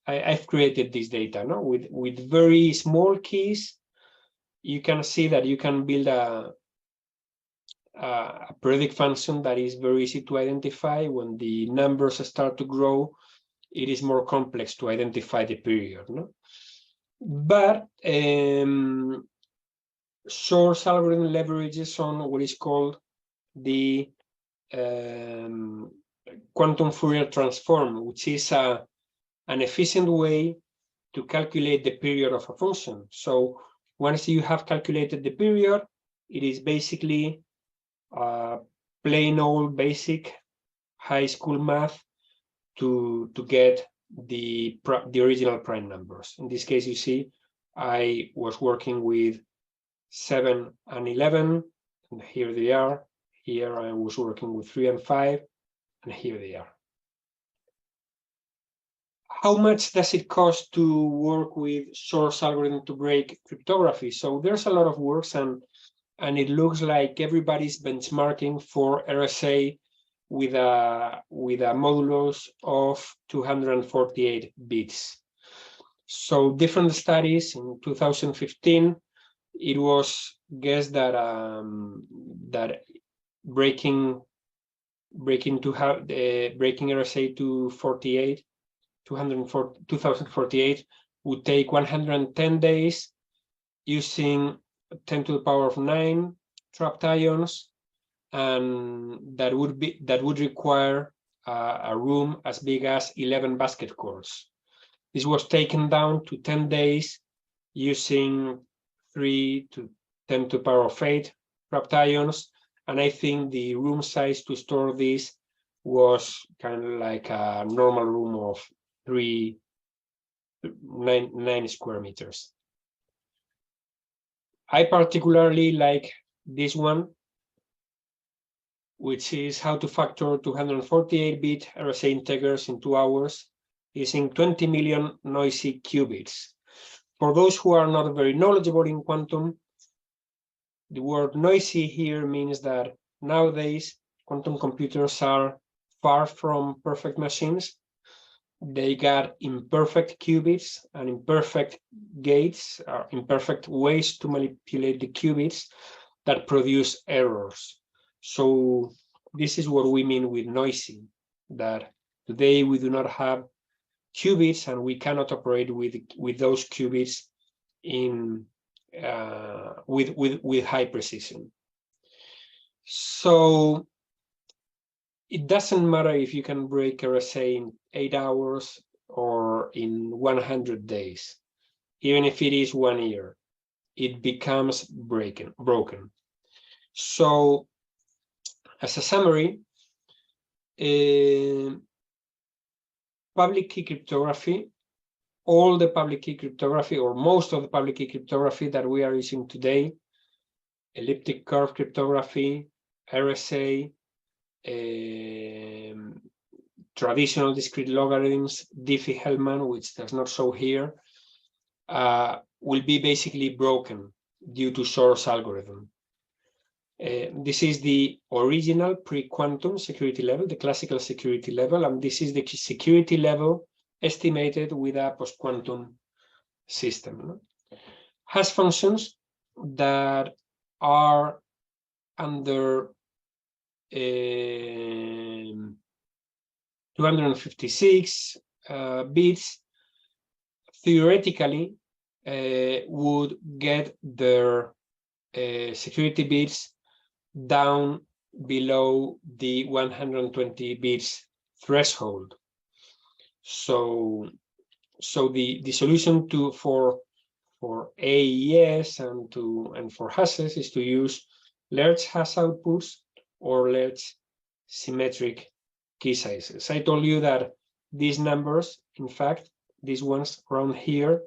S2: I've created this data, no? With very small keys, you can see that you can build a periodic function that is very easy to identify. When the numbers start to grow, it is more complex to identify the period, no? But Shor's algorithm leverages on what is called the quantum Fourier transform, which is an efficient way to calculate the period of a function. So once you have calculated the period, it is basically plain old basic high school math to get the original prime numbers. In this case, you see, I was working with 7 and 11, and here they are. Here I was working with 3 and 5, and here they are. How much does it cost to work with Shor's algorithm to break cryptography? So there's a lot of works, and it looks like everybody's benchmarking for RSA with a modulus of 248 bits. So different studies. In 2015, it was guessed that that breaking RSA to 2048 would take 110 days using 10 to the power of 9 trapped ions, and that would require a room as big as 11 basket courts. This was taken down to 10 days using 3 to 10 to the power of 8 trapped ions, and I think the room size to store this was kind of like a normal room of 9 square meters. I particularly like this one, which is how to factor 248-bit RSA integers in 2 hours using 20 million noisy qubits. For those who are not very knowledgeable in quantum, the word noisy here means that nowadays quantum computers are far from perfect machines. They got imperfect qubits and imperfect gates, imperfect ways to manipulate the qubits that produce errors. So this is what we mean with noisy, that today we do not have qubits and we cannot operate with those qubits in with high precision. So it doesn't matter if you can break RSA in 8 hours or in 100 days. Even if it is 1 year, it becomes broken. So as a summary, public key cryptography, all the public key cryptography, or most of the public key cryptography that we are using today, elliptic curve cryptography, RSA, traditional discrete logarithms, Diffie-Hellman, which does not show here, will be basically broken due to Shor's algorithm. This is the original pre-quantum security level, the classical security level, and this is the security level estimated with a post-quantum system. Has functions that are under 256 bits, theoretically would get their security bits down below the 120 bits threshold. So the solution for AES and for hashes is to use large hash outputs or large symmetric key sizes. I told you that these numbers, in fact, these ones around here,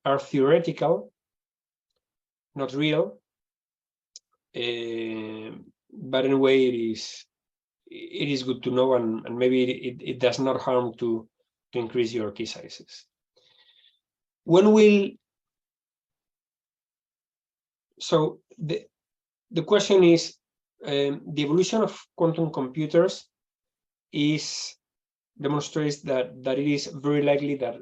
S2: are theoretical, not real. But in a way, it is good to know, and maybe it does not harm to increase your key sizes. So the question is, the evolution of quantum computers demonstrates that it is very likely that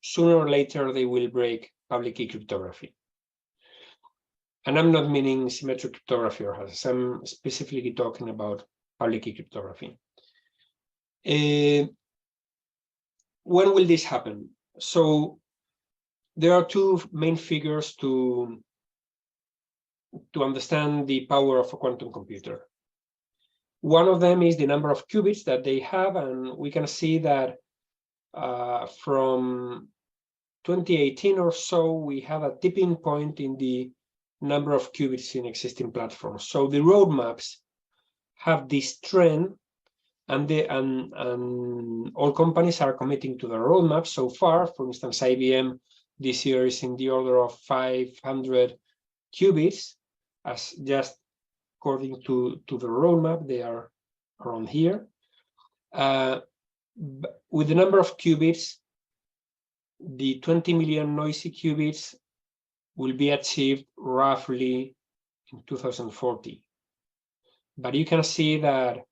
S2: sooner or later they will break public key cryptography. And I'm not meaning symmetric cryptography or hashes. I'm specifically talking about public key cryptography. When will this happen? So there are two main figures to understand the power of a quantum computer. One of them is the number of qubits that they have, and we can see that from 2018 or so, we have a tipping point in the number of qubits in existing platforms. So the roadmaps have this trend, and all companies are committing to the roadmap so far. For instance, IBM this year is in the order of 500 qubits, as just according to the roadmap, they are around here. With the number of qubits, the 20 million noisy qubits will be achieved roughly in 2040. But you can see that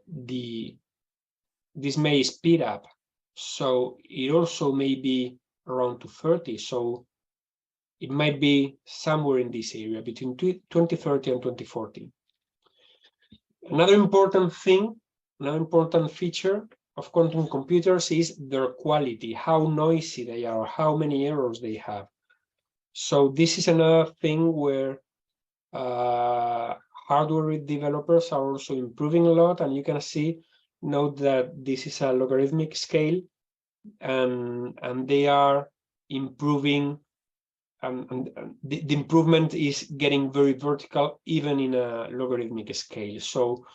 S2: this may speed up, so it also may be around 2030. So it might be somewhere in this area between 2030 and 2040. Another important thing, another important feature of quantum computers is their quality, how noisy they are, how many errors they have. So this is another thing where hardware developers are also improving a lot, and you can note that this is a logarithmic scale, and they are improving, and the improvement is getting very vertical even in a logarithmic scale. So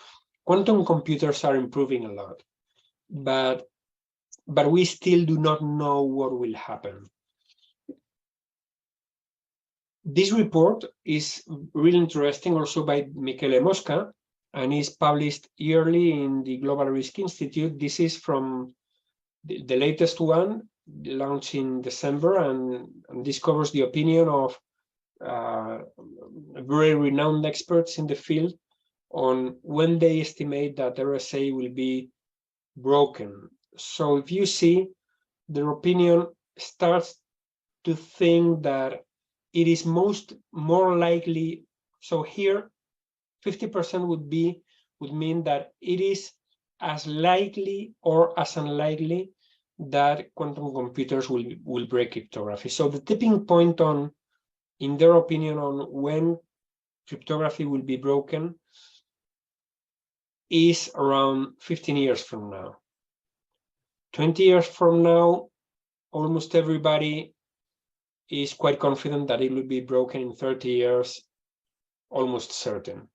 S2: quantum computers are improving a lot, but we still do not know what will happen. This report is really interesting, also by Michele Mosca, and is published yearly in the Global Risk Institute. This is from the latest one, launched in December, and this covers the opinion of very renowned experts in the field on when they estimate that RSA will be broken. So if you see, their opinion starts to think that it is more likely. So here, 50% would mean that it is as likely or as unlikely that quantum computers will break cryptography. So the tipping point in their opinion, on when cryptography will be broken is around 15 years from now. 20 years from now, almost everybody is quite confident that it will be broken in 30 years, almost certain.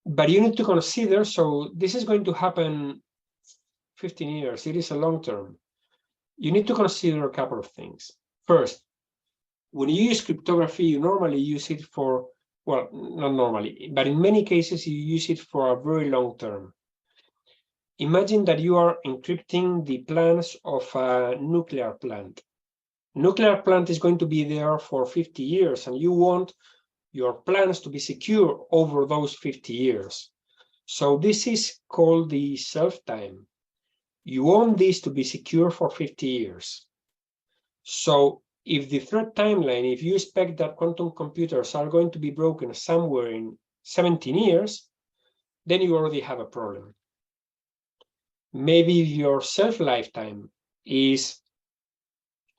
S2: But you need to consider, so this is going to happen 15 years, it is a long term. You need to consider a couple of things. First, when you use cryptography, you normally use it for, well, not normally, but in many cases, you use it for a very long term. Imagine that you are encrypting the plans of a nuclear plant. Nuclear plant is going to be there for 50 years, and you want your plans to be secure over those 50 years. So this is called the self-time. You want this to be secure for 50 years. So if the threat timeline, if you expect that quantum computers are going to be broken somewhere in 17 years, then you already have a problem. Maybe your self-lifetime is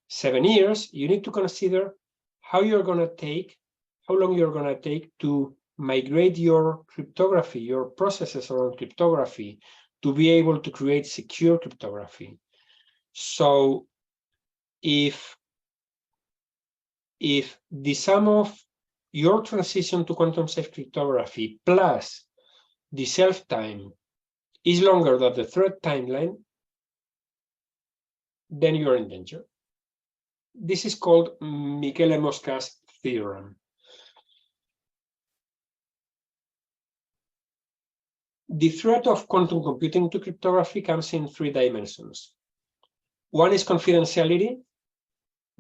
S2: 7 years, you need to consider how long you're going to take to migrate your cryptography, your processes around cryptography, to be able to create secure cryptography. So if the sum of your transition to quantum safe cryptography plus the self-time is longer than the threat timeline, then you're in danger. This is called Michele-Mosca's theorem. The threat of quantum computing to cryptography comes in 3 dimensions. One is confidentiality.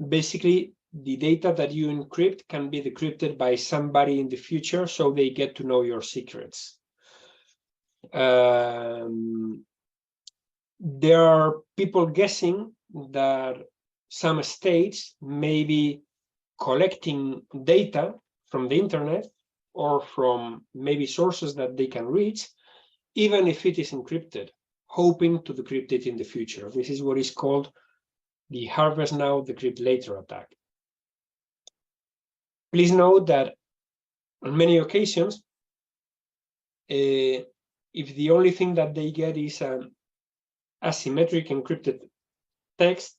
S2: Basically, the data that you encrypt can be decrypted by somebody in the future, so they get to know your secrets. There are people guessing that some states may be collecting data from the internet or from maybe sources that they can reach, even if it is encrypted, hoping to decrypt it in the future. This is what is called the harvest now, decrypt later attack. Please note that on many occasions, if the only thing that they get is an asymmetric encrypted text,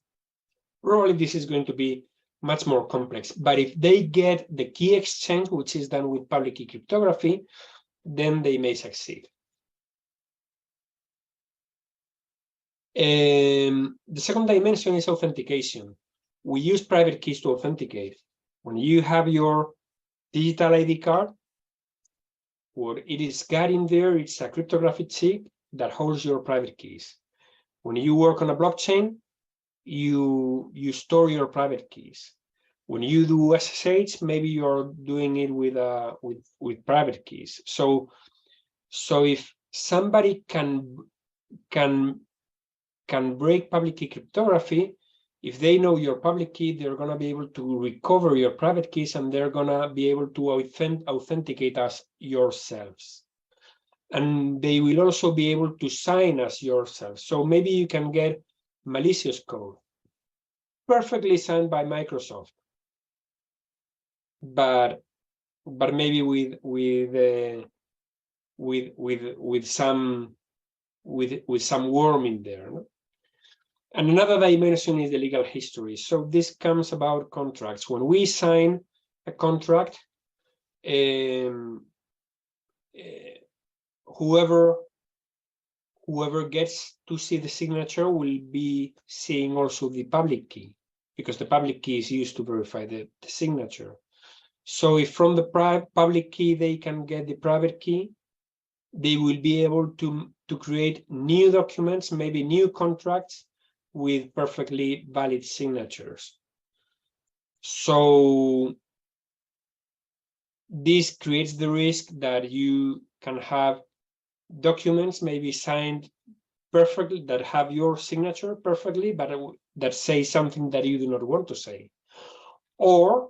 S2: probably this is going to be much more complex. But if they get the key exchange, which is done with public key cryptography, then they may succeed. The second dimension is authentication. We use private keys to authenticate. When you have your digital ID card, what it is got in there, it's a cryptographic chip that holds your private keys. When you work on a blockchain, you store your private keys. When you do SSH, maybe you're doing it with private keys. So if somebody can break public key cryptography, if they know your public key, they're going to be able to recover your private keys, and they're going to be able to authenticate as yourselves. And they will also be able to sign as yourselves. So maybe you can get malicious code, perfectly signed by Microsoft, but maybe with some worm in there. No? And another dimension is the legal history. So this comes about contracts. When we sign a contract, whoever gets to see the signature will be seeing also the public key, because the public key is used to verify the signature. So if from the public key they can get the private key, they will be able to create new documents, maybe new contracts with perfectly valid signatures. So this creates the risk that you can have documents maybe signed perfectly, that have your signature perfectly, but that say something that you do not want to say. Or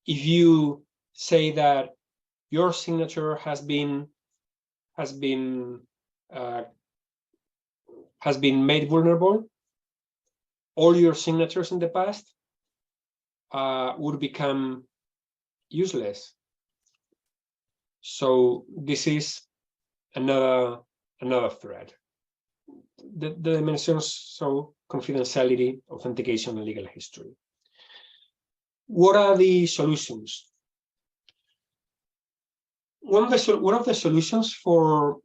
S2: if you say that your signature has been made vulnerable, all your signatures in the past would become useless. So this is another threat. The dimensions, so confidentiality, authentication, and legal history. What are the solutions? One of the solutions to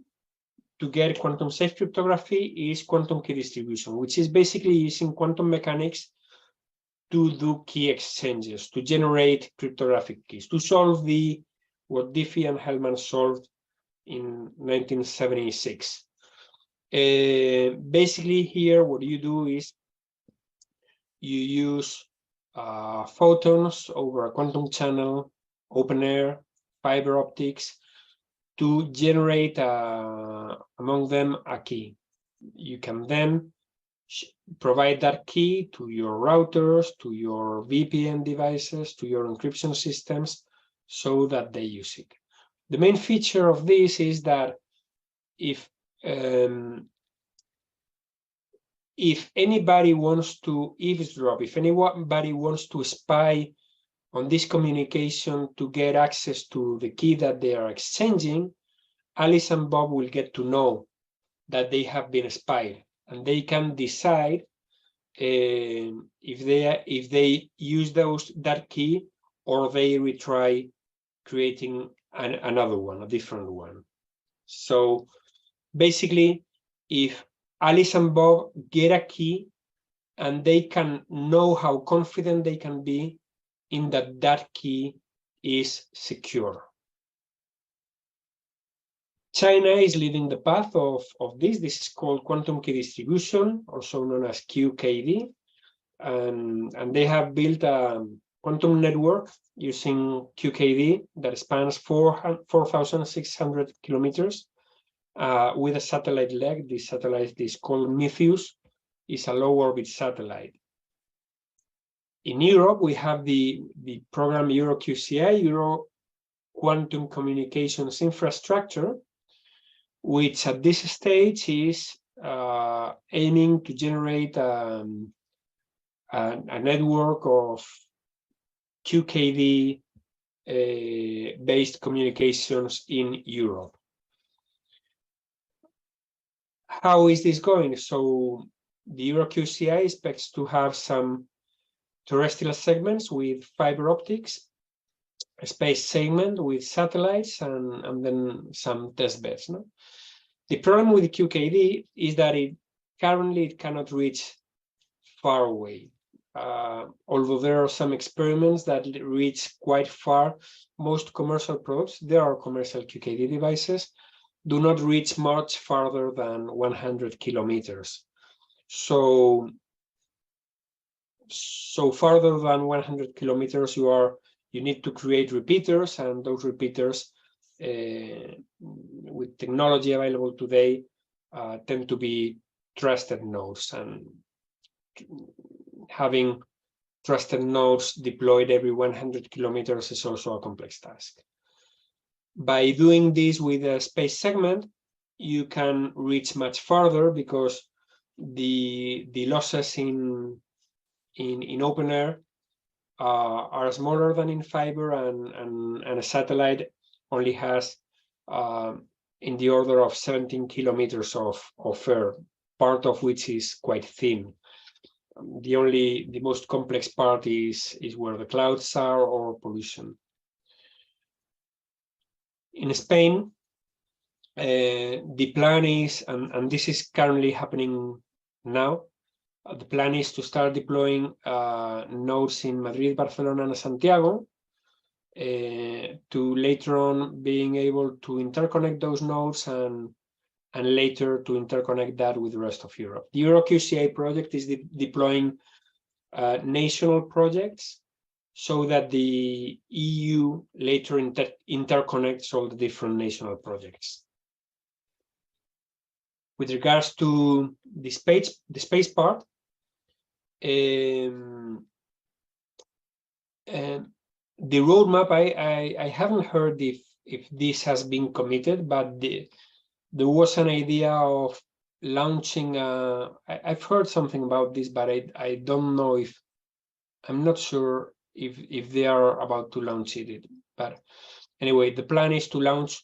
S2: get quantum safe cryptography is quantum key distribution, which is basically using quantum mechanics to do key exchanges, to generate cryptographic keys, to solve what Diffie and Hellman solved in 1976. Basically here, what you do is you use photons over a quantum channel, open air, fiber optics, to generate among them a key. You can then provide that key to your routers, to your VPN devices, to your encryption systems, so that they use it. The main feature of this is that if anybody wants to eavesdrop, if anybody wants to spy on this communication to get access to the key that they are exchanging, Alice and Bob will get to know that they have been spied, and they can decide if they use that key, or they retry creating another one, a different one. So basically, if Alice and Bob get a key, and they can know how confident they can be in that key is secure. China is leading the path of this. This is called quantum key distribution, also known as QKD. And they have built a quantum network using QKD that spans 4,600 kilometers with a satellite leg. This satellite is called Mythius. It's a low orbit satellite. In Europe, we have the program EuroQCI, Euro Quantum Communications Infrastructure, which at this stage is aiming to generate a network of QKD based communications in Europe. How is this going? So the EuroQCI expects to have some terrestrial segments with fiber optics, a space segment with satellites, and then some test beds. No? The problem with the QKD is that currently it cannot reach far away. Although there are some experiments that reach quite far, most commercial products, there are commercial QKD devices, do not reach much farther than 100 kilometers. So farther than 100 kilometers, you need to create repeaters, and those repeaters, with technology available today, tend to be trusted nodes, and having trusted nodes deployed every 100 kilometers is also a complex task. By doing this with a space segment, you can reach much farther, because the losses in open air are smaller than in fiber, and a satellite only has in the order of 17 kilometers of air, part of which is quite thin. The most complex part is where the clouds are, or pollution. In Spain, the plan is, and this is currently happening now, the plan is to start deploying nodes in Madrid, Barcelona, and Santiago, to later on being able to interconnect those nodes, and later to interconnect that with the rest of Europe. The EuroQCI project is deploying national projects so that the EU later interconnects all the different national projects. With regards to the space part, the roadmap, I haven't heard if this has been committed, but there was an idea of launching. I've heard something about this, but I don't know if, I'm not sure if they are about to launch it. But anyway, the plan is to launch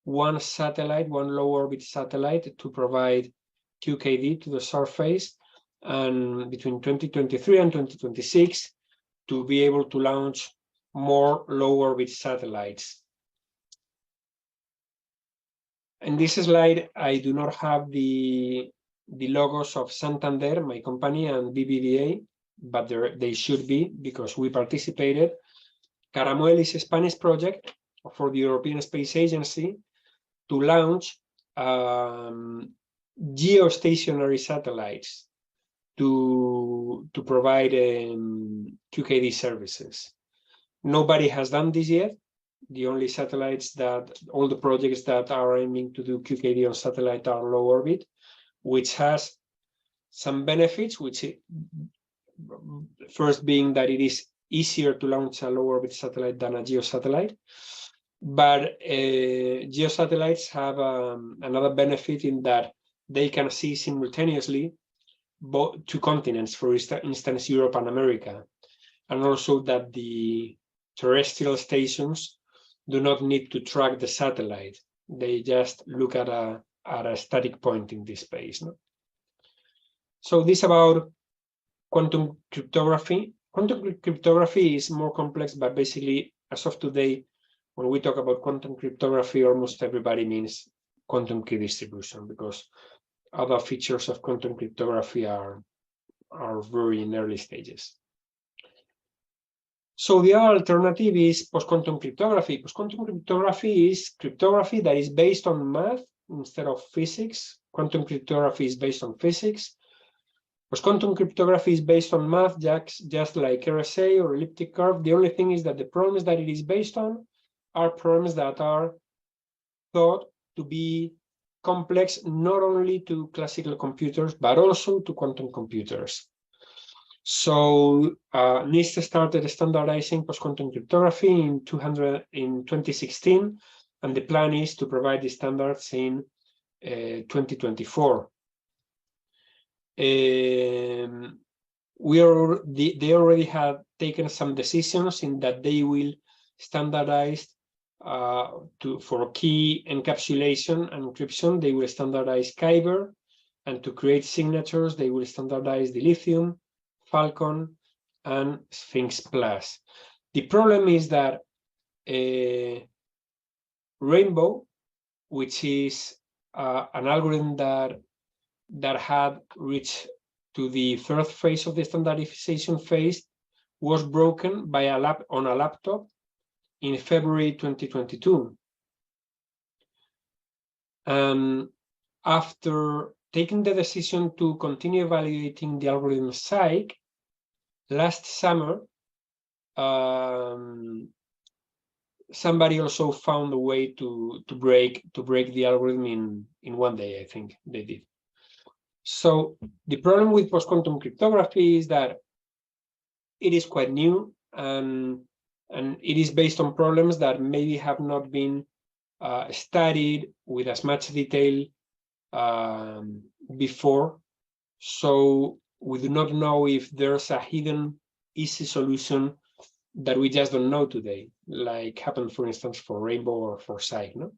S2: one satellite, one low orbit satellite, to provide QKD to the surface, and between 2023 and 2026 to be able to launch more low orbit satellites. In this slide, I do not have the logos of Santander, my company, and BBVA, but they should be, because we participated. Caramuel is a Spanish project for the European Space Agency to launch geostationary satellites to provide QKD services. Nobody has done this yet. The only satellites all the projects that are aiming to do QKD on satellite are low orbit, which has some benefits, first being that it is easier to launch a low orbit satellite than a geosatellite. But geosatellites have another benefit in that they can see simultaneously both two continents, for instance, Europe and America, and also that the terrestrial stations do not need to track the satellite. They just look at a static point in this space. No? So this about quantum cryptography. Quantum cryptography is more complex, but basically, as of today, when we talk about quantum cryptography, almost everybody means quantum key distribution, because other features of quantum cryptography are very in early stages. So the other alternative is post-quantum cryptography. Post-quantum cryptography is cryptography that is based on math instead of physics. Quantum cryptography is based on physics. Post-quantum cryptography is based on math, just like RSA or elliptic curve. The only thing is that the problems that it is based on are problems that are thought to be complex not only to classical computers, but also to quantum computers. So NIST started standardizing post-quantum cryptography in 2016, and the plan is to provide the standards in 2024. They already have taken some decisions in that they will standardize for key encapsulation and encryption. They will standardize Kyber, and to create signatures, they will standardize Dilithium, Falcon, and Sphinx Plus. The problem is that Rainbow, which is an algorithm that had reached to the third phase of the standardization phase, was broken by on a laptop in February 2022. After taking the decision to continue evaluating the algorithm Psych, last summer, somebody also found a way to break the algorithm in one day. I think they did. So the problem with post-quantum cryptography is that it is quite new, and it is based on problems that maybe have not been studied with as much detail before. So we do not know if there's a hidden easy solution that we just don't know today, like happened, for instance, for Rainbow or for Psych. No?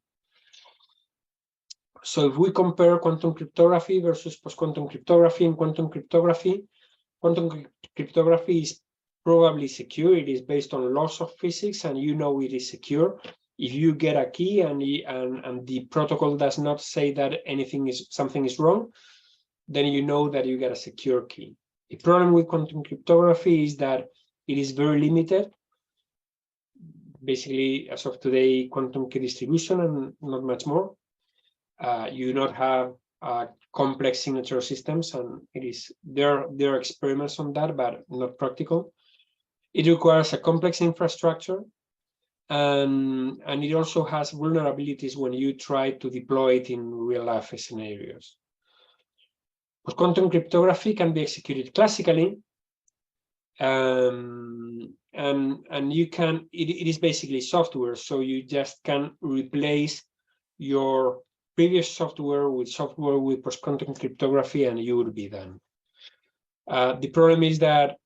S2: So if we compare quantum cryptography versus post-quantum cryptography, in quantum cryptography is probably secure. It is based on laws of physics, and you know it is secure. If you get a key and the protocol does not say that something is wrong, then you know that you get a secure key. The problem with quantum cryptography is that it is very limited. Basically, as of today, quantum key distribution and not much more. You do not have complex signature systems, and there are experiments on that, but not practical. It requires a complex infrastructure, and it also has vulnerabilities when you try to deploy it in real-life scenarios. Post-quantum cryptography can be executed classically, and you can. It is basically software, so you just can replace your previous software with post-quantum cryptography, and you will be done. The problem is that,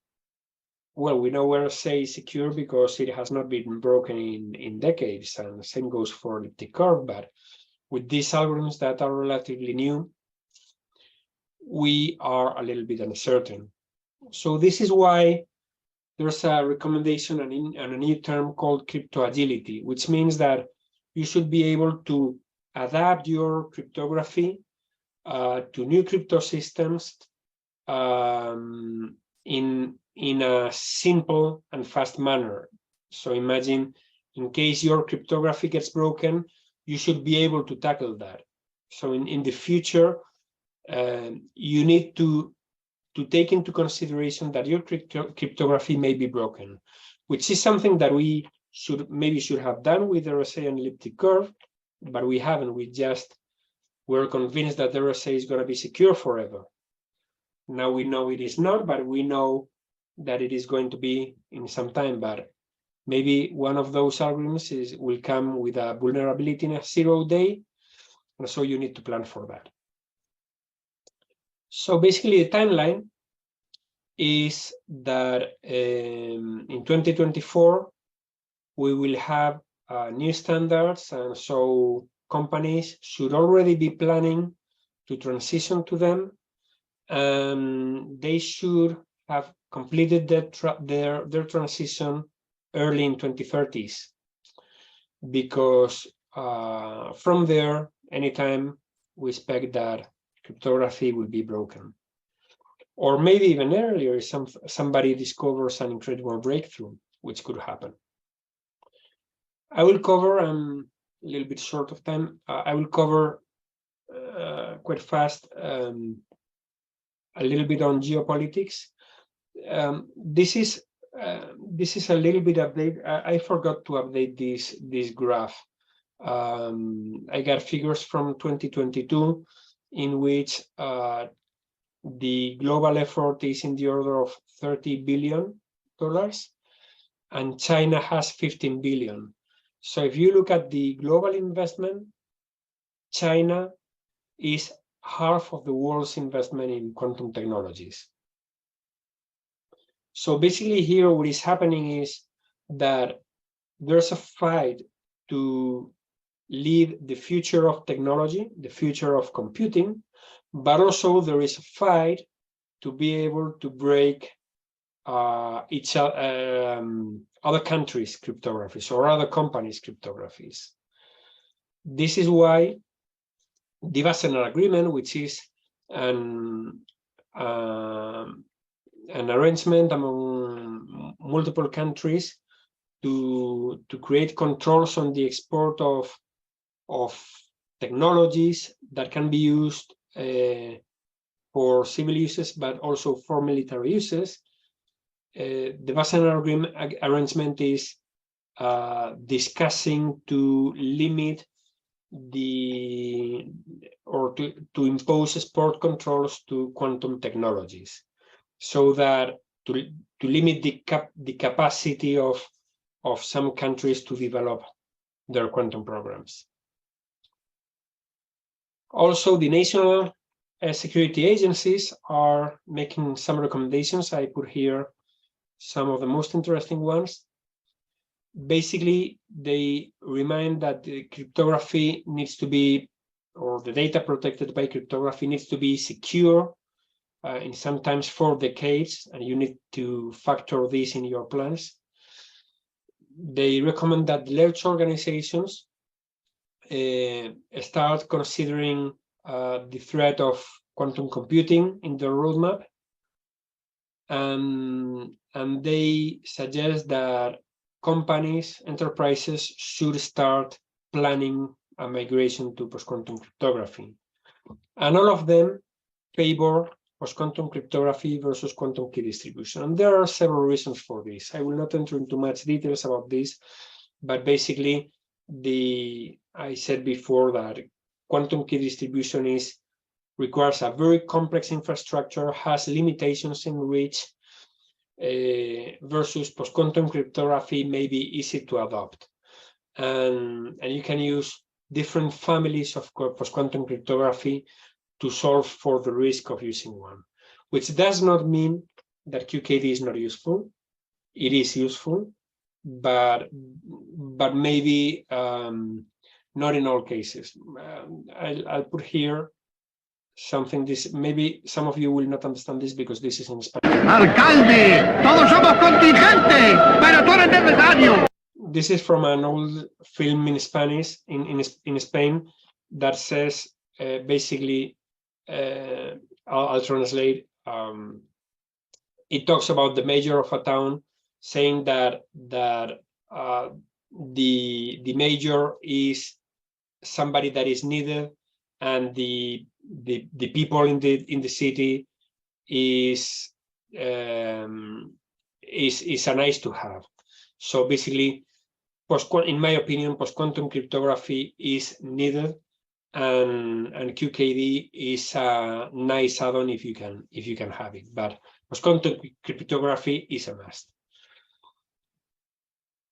S2: well, we know RSA is secure because it has not been broken in decades, and the same goes for elliptic curve. But with these algorithms that are relatively new, we are a little bit uncertain. So this is why there's a recommendation and a new term called crypto agility, which means that you should be able to adapt your cryptography to new crypto systems in a simple and fast manner. So imagine, in case your cryptography gets broken, you should be able to tackle that. So in the future, you need to take into consideration that your cryptography may be broken, which is something that we should have done with RSA and elliptic curve, but we haven't. We're convinced that the RSA is going to be secure forever. Now we know it is not, but we know that it is going to be in some time. But maybe one of those algorithms will come with a vulnerability in a 0 day, and so you need to plan for that. So basically, the timeline is that in 2024 we will have new standards, and so companies should already be planning to transition to them. They should have completed their transition early in 2030s, because from there, anytime we expect that cryptography will be broken. Or maybe even earlier, if somebody discovers an incredible breakthrough, which could happen. I will cover, I'm a little bit short of time, I will cover quite fast a little bit on geopolitics. This is a little bit update. I forgot to update this graph. I got figures from 2022 in which the global effort is in the order of $30 billion, and China has 15 billion. So if you look at the global investment, China is half of the world's investment in quantum technologies. So basically here what is happening is that there's a fight to lead the future of technology, the future of computing, but also there is a fight to be able to break other countries' cryptographies or other companies' cryptographies. This is why the Wassenaar Agreement, which is an arrangement among multiple countries to create controls on the export of technologies that can be used for civil uses, but also for military uses. The Wassenaar arrangement is discussing to limit to impose export controls to quantum technologies, so that to limit the capacity of some countries to develop their quantum programs. Also, the national security agencies are making some recommendations. I put here some of the most interesting ones. Basically, they remind that the cryptography needs to be, or the data protected by cryptography needs to be secure in sometimes 4 decades, and you need to factor this in your plans. They recommend that large organizations start considering the threat of quantum computing in their roadmap, and they suggest that companies, enterprises should start planning a migration to post-quantum cryptography. And all of them favor post-quantum cryptography versus quantum key distribution. And there are several reasons for this. I will not enter into much details about this, but basically, I said before that quantum key distribution requires a very complex infrastructure, has limitations in reach, versus post-quantum cryptography may be easy to adopt. And you can use different families of post-quantum cryptography to solve for the risk of using one, which does not mean that QKD is not useful. It is useful, but maybe not in all cases. I'll put here something. This maybe some of you will not understand this because this is in Spanish.
S6: Alcalde, todos somos contingente, pero tú eres necesario.
S2: This is from an old film in Spanish in Spain that says basically, I'll translate. It talks about the mayor of a town saying that the mayor is somebody that is needed, and the people in the city is a nice to have. So basically, in my opinion, post-quantum cryptography is needed, and QKD is a nice add-on if you can have it. But post-quantum cryptography is a must.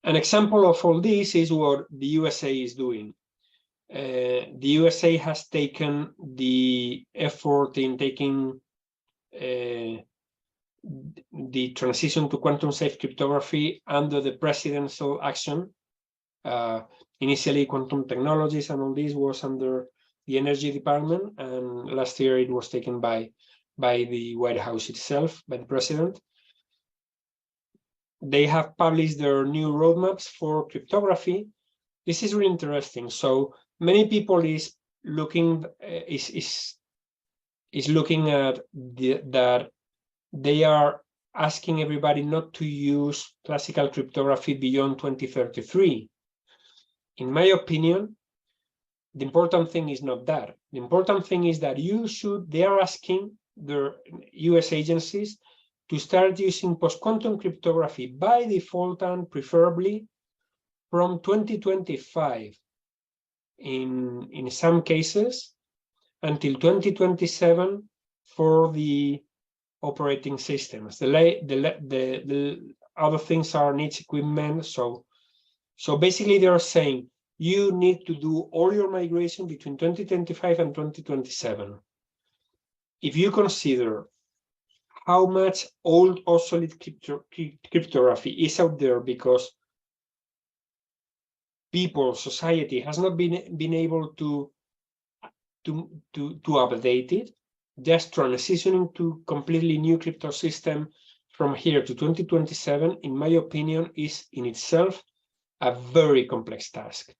S2: An example of all this is what the USA is doing. The USA has taken the effort in taking the transition to quantum safe cryptography under the presidential action. Initially, quantum technologies and all this was under the Energy Department, and last year it was taken by the White House itself, by the president. They have published their new roadmaps for cryptography. This is really interesting. So many people is looking at that they are asking everybody not to use classical cryptography beyond 2033. In my opinion, the important thing is not that. The important thing is that they are asking the US agencies to start using post-quantum cryptography by default and preferably from 2025 in some cases until 2027 for the operating systems. The other things are niche equipment. So basically they are saying you need to do all your migration between 2025 and 2027. If you consider how much old obsolete cryptography is out there because society has not been able to update it, just transitioning to completely new crypto system from here to 2027, in my opinion, is in itself a very complex task.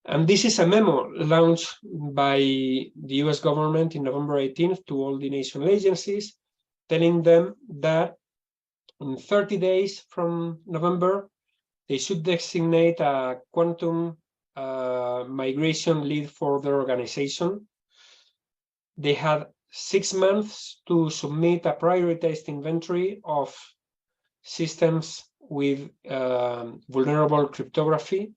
S2: And this is a memo launched by the US government in November 18th to all the national agencies, telling them that in 30 days from November, they should designate a quantum migration lead for their organization. They had 6 months to submit a prioritized inventory of systems with vulnerable cryptography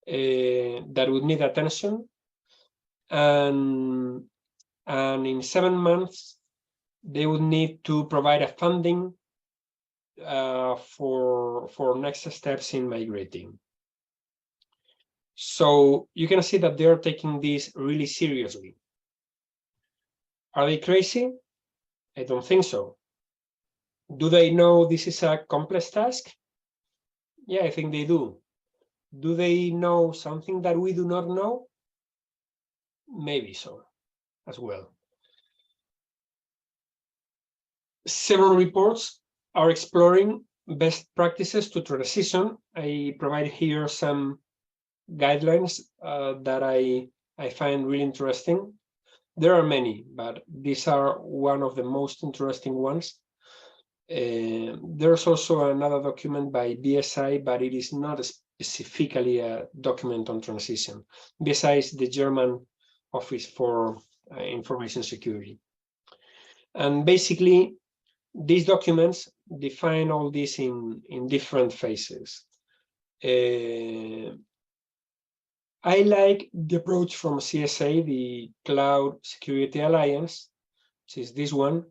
S2: that would need attention, and in 7 months they would need to provide a funding for next steps in migrating. So you can see that they're taking this really seriously. Are they crazy? I don't think so. Do they know this is a complex task? Yeah, I think they do. Do they know something that we do not know? Maybe so as well. Several reports are exploring best practices to transition. I provide here some guidelines that I find really interesting. There are many, but these are one of the most interesting ones. There's also another document by BSI, but it is not specifically a document on transition. BSI is the German Office for Information Security. And basically, these documents define all this in different phases. I like the approach from CSA, the Cloud Security Alliance, which is this one.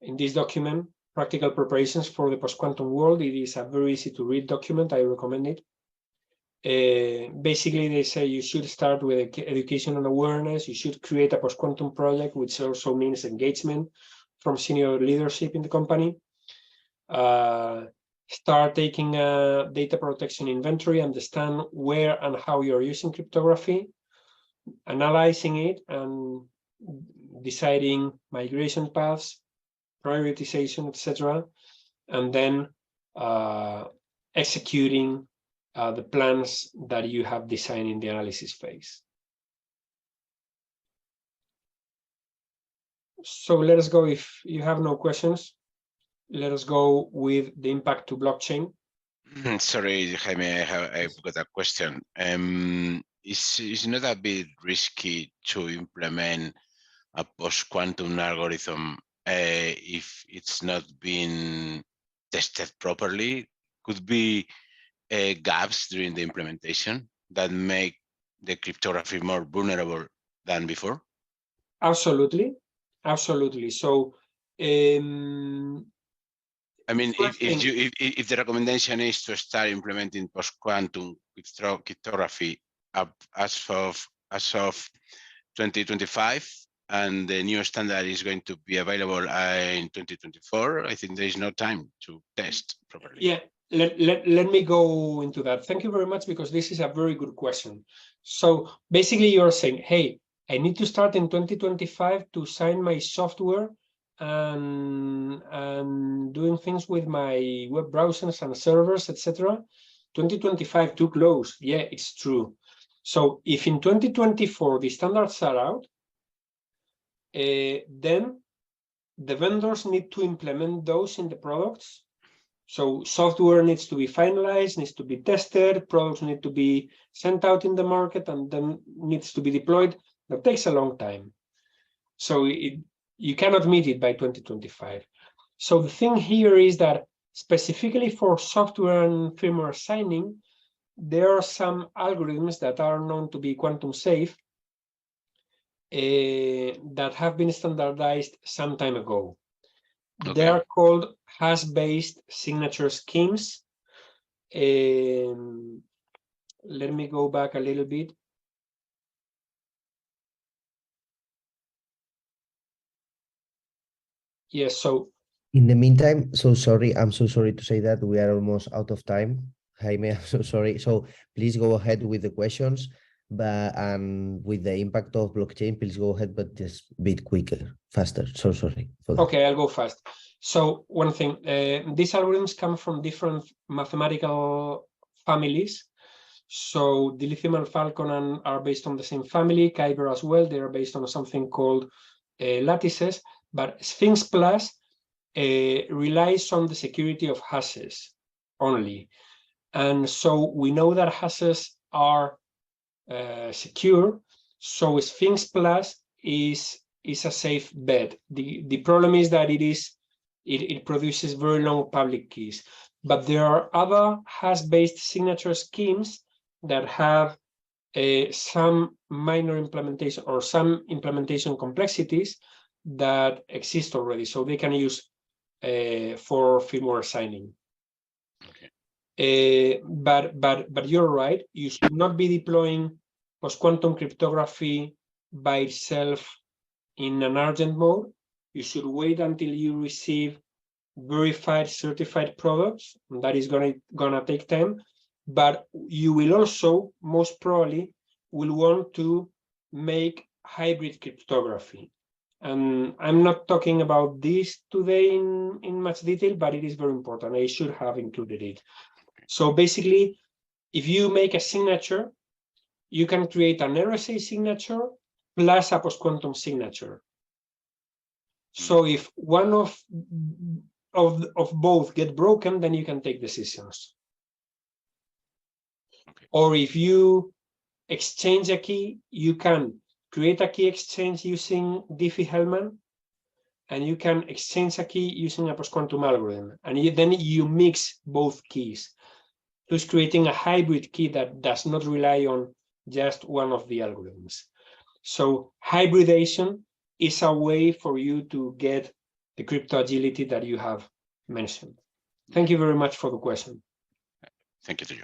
S2: In this document, Practical Preparations for the Post-Quantum World, it is a very easy to read document. I recommend it. Basically, they say you should start with education and awareness. You should create a post-quantum project, which also means engagement from senior leadership in the company. Start taking a data protection inventory, understand where and how you're using cryptography, analyzing it, and deciding migration paths, prioritization, etc., and then executing the plans that you have designed in the analysis phase. So let us go, if you have no questions, let us go with the impact to blockchain.
S8: Sorry, Jaime, I've got a question. Is not a bit risky to implement a post-quantum algorithm if it's not been tested properly? Could be gaps during the implementation that make the cryptography more vulnerable than before?
S2: Absolutely, absolutely. So,
S8: I mean, if the recommendation is to start implementing post-quantum cryptography as of 2025, and the new standard is going to be available in 2024, I think there is no time to test properly.
S2: Yeah, let me go into that. Thank you very much, because this is a very good question. So basically you're saying, hey, I need to start in 2025 to sign my software and doing things with my web browsers and servers, etc. 2025 too close. Yeah, it's true. So if in 2024 the standards are out, then the vendors need to implement those in the products. So software needs to be finalized, needs to be tested, products need to be sent out in the market, and then needs to be deployed. That takes a long time. So you cannot meet it by 2025. So the thing here is that specifically for software and firmware signing, there are some algorithms that are known to be quantum safe that have been standardized some time ago. Okay. They are called hash-based signature schemes. Let me go back a little bit. Yes, so
S9: in the meantime, I'm so sorry to say that we are almost out of time. Jaime, I'm so sorry. So please go ahead with the questions, but with the impact of blockchain, please go ahead, but just a bit quicker, faster. So sorry for that. Okay,
S2: I'll go fast. So one thing, these algorithms come from different mathematical families. So Dilithium and Falcon are based on the same family, Kyber as well. They are based on something called lattices, but Sphinx Plus relies on the security of hashes only. And so we know that hashes are secure, so Sphinx Plus is a safe bet. The problem is that it produces very long public keys. But there are other hash-based signature schemes that have some minor implementation or some implementation complexities that exist already, so they can use for firmware signing. Okay. But you're right, you should not be deploying post-quantum cryptography by itself in an urgent mode. You should wait until you receive verified, certified products. That is gonna take time, but you will also most probably will want to make hybrid cryptography. And I'm not talking about this today in much detail, but it is very important. I should have included it. So basically, if you make a signature, you can create an RSA signature plus a post-quantum signature. So if one of both get broken, then you can take decisions. Okay. Or if you exchange a key, you can create a key exchange using Diffie-Hellman and you can exchange a key using a post-quantum algorithm, and then you mix both keys, thus creating a hybrid key that does not rely on just one of the algorithms. So hybridization is a way for you to get the crypto agility that you have mentioned. Thank you very much for the question.
S8: Thank you to you.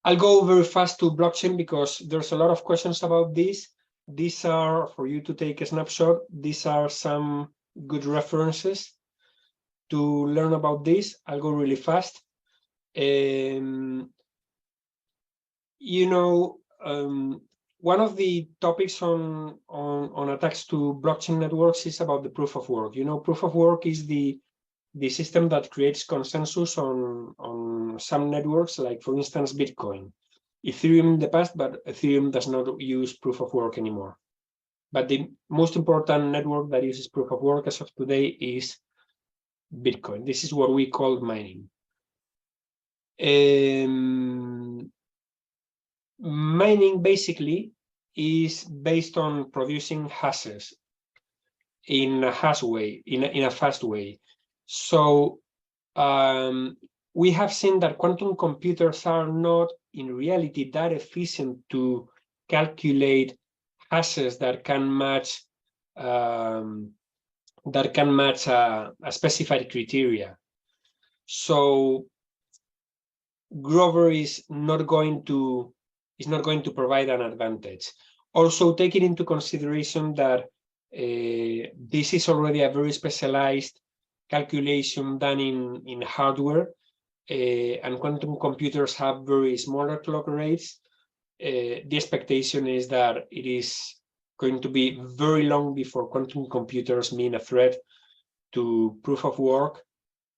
S2: I'll go very fast to blockchain because there's a lot of questions about this. These are, for you to take a snapshot, these are some good references to learn about this. I'll go really fast. You know, one of the topics on attacks to blockchain networks is about the proof of work. You know, proof of work is the system that creates consensus on some networks, like for instance, Bitcoin. Ethereum in the past, but Ethereum does not use proof of work anymore. But the most important network that uses proof of work as of today is Bitcoin. This is what we call mining. Mining basically is based on producing hashes in a hash way, in a fast way. So we have seen that quantum computers are not in reality that efficient to calculate hashes that can match a specified criteria. So Grover is not going to provide an advantage. Also, taking into consideration that this is already a very specialized calculation done in hardware, and quantum computers have very smaller clock rates. The expectation is that it is going to be very long before quantum computers mean a threat to proof of work,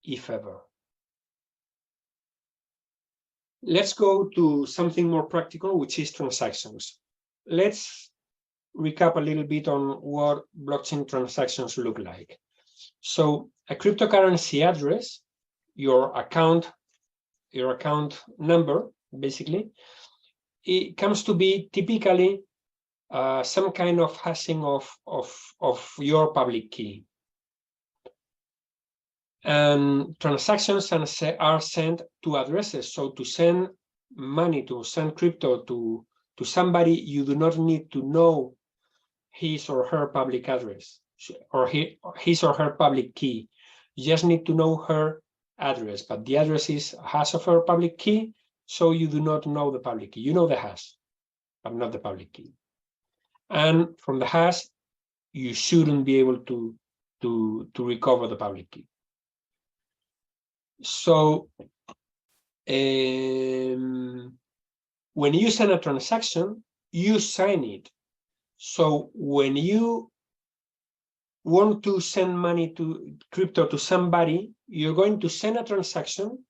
S2: if ever. Let's go to something more practical, which is transactions. Let's recap a little bit on what blockchain transactions look like. So a cryptocurrency address, your account number, basically, it comes to be typically some kind of hashing of your public key. And transactions are sent to addresses. So to send money, to send crypto to somebody, you do not need to know his or her public address or his or her public key. You just need to know her address, but the address is a hash of her public key, so you do not know the public key. You know the hash, but not the public key. And from the hash, you shouldn't be able to recover the public key. So when you send a transaction, you sign it. So when you want to send money to crypto to somebody, you're going to send a transaction.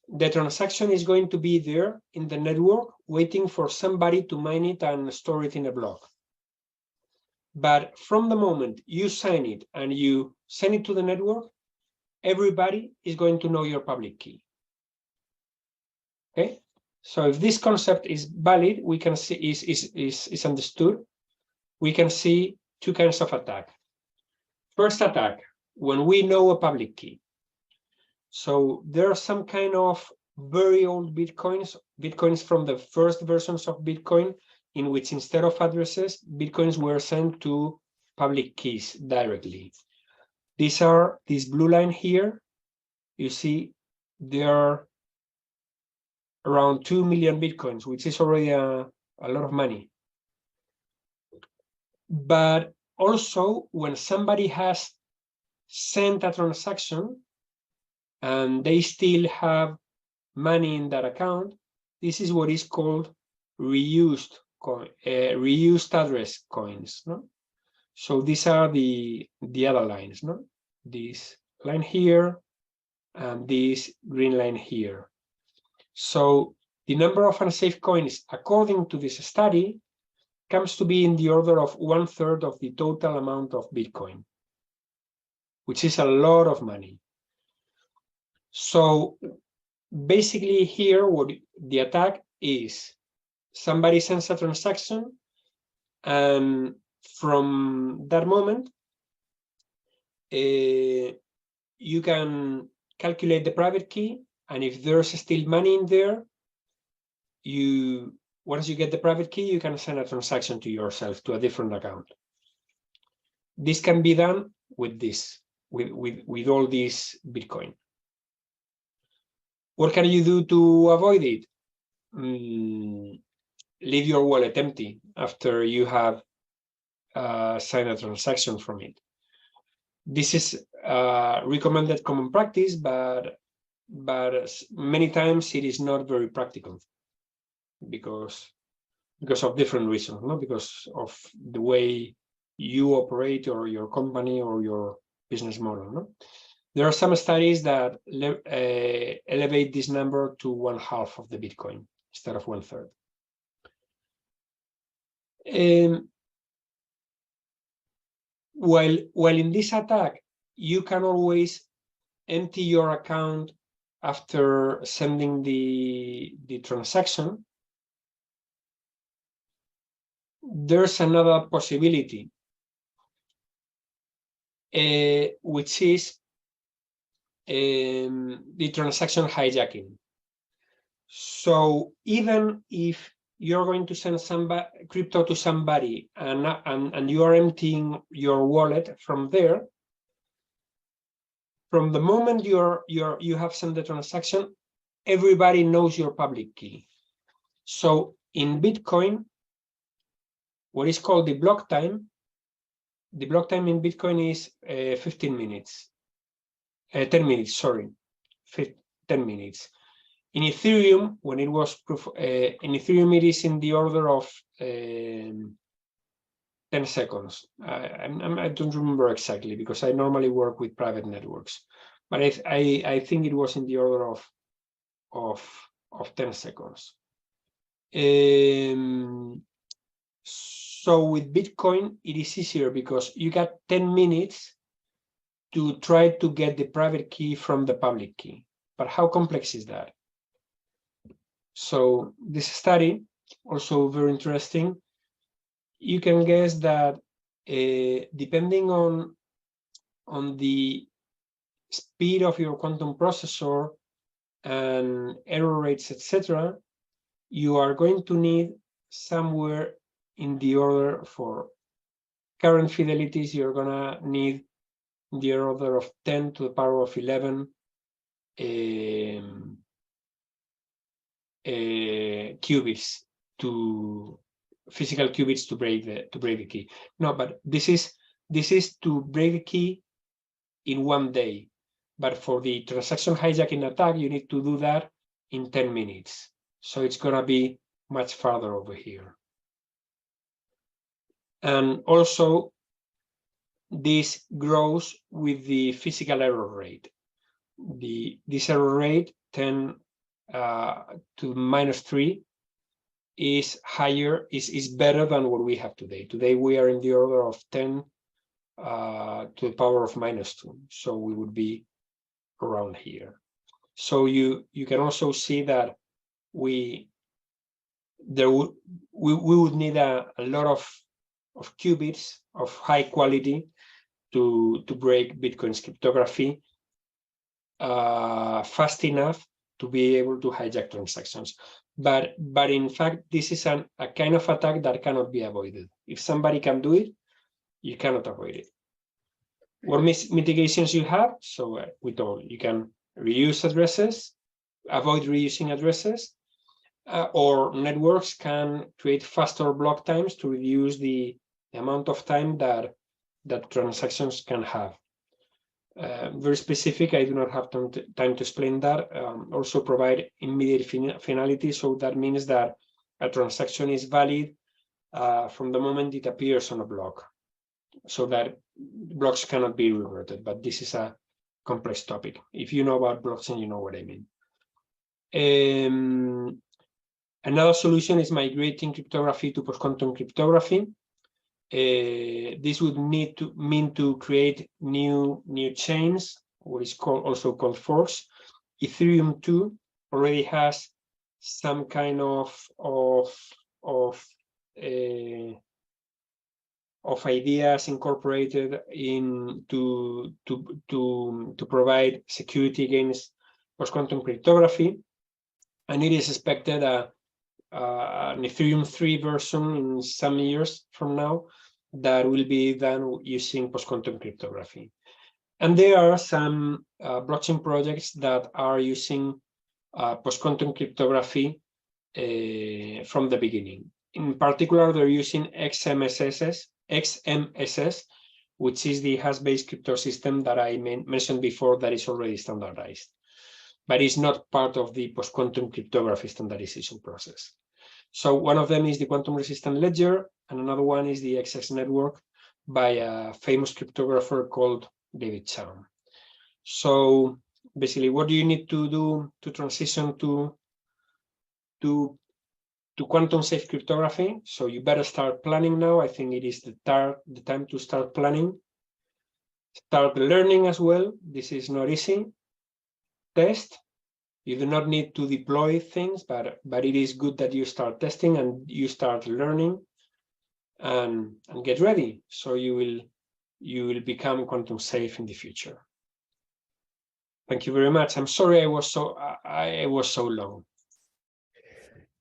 S2: The transaction is going to be there in the network, waiting for somebody to mine it and store it in a block. But from the moment you sign it and you send it to the network, everybody is going to know your public key. Okay, so if this concept is valid, we can see is understood. We can see two kinds of attack. First attack, when we know a public key. So there are some kind of very old bitcoins from the first versions of Bitcoin, in which instead of addresses, bitcoins were sent to public keys directly. These are this blue line here. You see, there are around 2 million bitcoins, which is already a lot of money. But also, when somebody has sent a transaction and they still have money in that account, this is what is called reused address coins. No? So these are the other lines, no? This line here and this green line here. So the number of unsafe coins, according to this study, comes to be in the order of 1/3 of the total amount of Bitcoin, which is a lot of money. So basically here, what the attack is, somebody sends a transaction and from that moment, you can calculate the private key, and if there's still money in there, once you get the private key, you can send a transaction to yourself to a different account. This can be done with this, with all this Bitcoin. What can you do to avoid it? Leave your wallet empty after you have signed a transaction from it. This is recommended common practice, but many times it is not very practical because of different reasons, not because of the way you operate or your company or your business model. No? There are some studies that elevate this number to 1/2 of the Bitcoin instead of 1/3. While in this attack, you can always empty your account after sending the transaction, there's another possibility, which is the transaction hijacking. So even if you're going to send crypto to somebody and you are emptying your wallet from there, from the moment you have sent the transaction, everybody knows your public key. So in Bitcoin, what is called the block time in Bitcoin is 15 minutes. 10 minutes, sorry, 10 minutes. In Ethereum, when it was in Ethereum, it is in the order of 10 seconds. I don't remember exactly because I normally work with private networks, but I think it was in the order of 10 seconds. So with Bitcoin, it is easier because you got 10 minutes to try to get the private key from the public key. But how complex is that? So this study, also very interesting, you can guess that depending on the speed of your quantum processor and error rates, etc., you are going to need somewhere in the order for current fidelities, you're gonna need the order of 10 to the power of 11 qubits physical qubits to break the key. No, but this is to break the key in 1 day. But for the transaction hijacking attack, you need to do that in 10 minutes. So it's gonna be much farther over here. And also, this grows with the physical error rate. This error rate, 10 to -3, is higher, is better than what we have today. Today we are in the order of 10 to the power of -2, so we would be around here. So you can also see that we would need a lot of qubits of high quality to break Bitcoin's cryptography fast enough to be able to hijack transactions. But in fact, this is a kind of attack that cannot be avoided. If somebody can do it, you cannot avoid it. What mitigations you have? So we told you can reuse addresses, avoid reusing addresses, or networks can create faster block times to reduce the amount of time that transactions can have. Very specific, I do not have time to explain that. Also provide immediate finality, so that means that a transaction is valid from the moment it appears on a block, so that blocks cannot be reverted. But this is a complex topic. If you know about blockchain, you know what I mean. Another solution is migrating cryptography to post-quantum cryptography. This would mean to create new chains, what is also called forks. Ethereum 2 already has some kind of of ideas incorporated in to provide security against post-quantum cryptography, and it is expected an Ethereum 3 version in some years from now that will be done using post-quantum cryptography. And there are some blockchain projects that are using post-quantum cryptography from the beginning. In particular, they're using XMSS, which is the hash-based crypto system that I mentioned before that is already standardized, but it's not part of the post-quantum cryptography standardization process. So one of them is the quantum-resistant ledger, and another one is the XX network by a famous cryptographer called David Chaum. So basically, what do you need to do to transition to quantum safe cryptography? So you better start planning now. I think it is the time to start planning. Start learning as well. This is not easy. Test. You do not need to deploy things, but it is good that you start testing and you start learning and get ready. So you will become quantum safe in the future. Thank you very much. I'm sorry I was so long.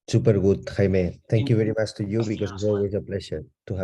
S9: Super good, Jaime. Thank you very much to you because it's always a pleasure to have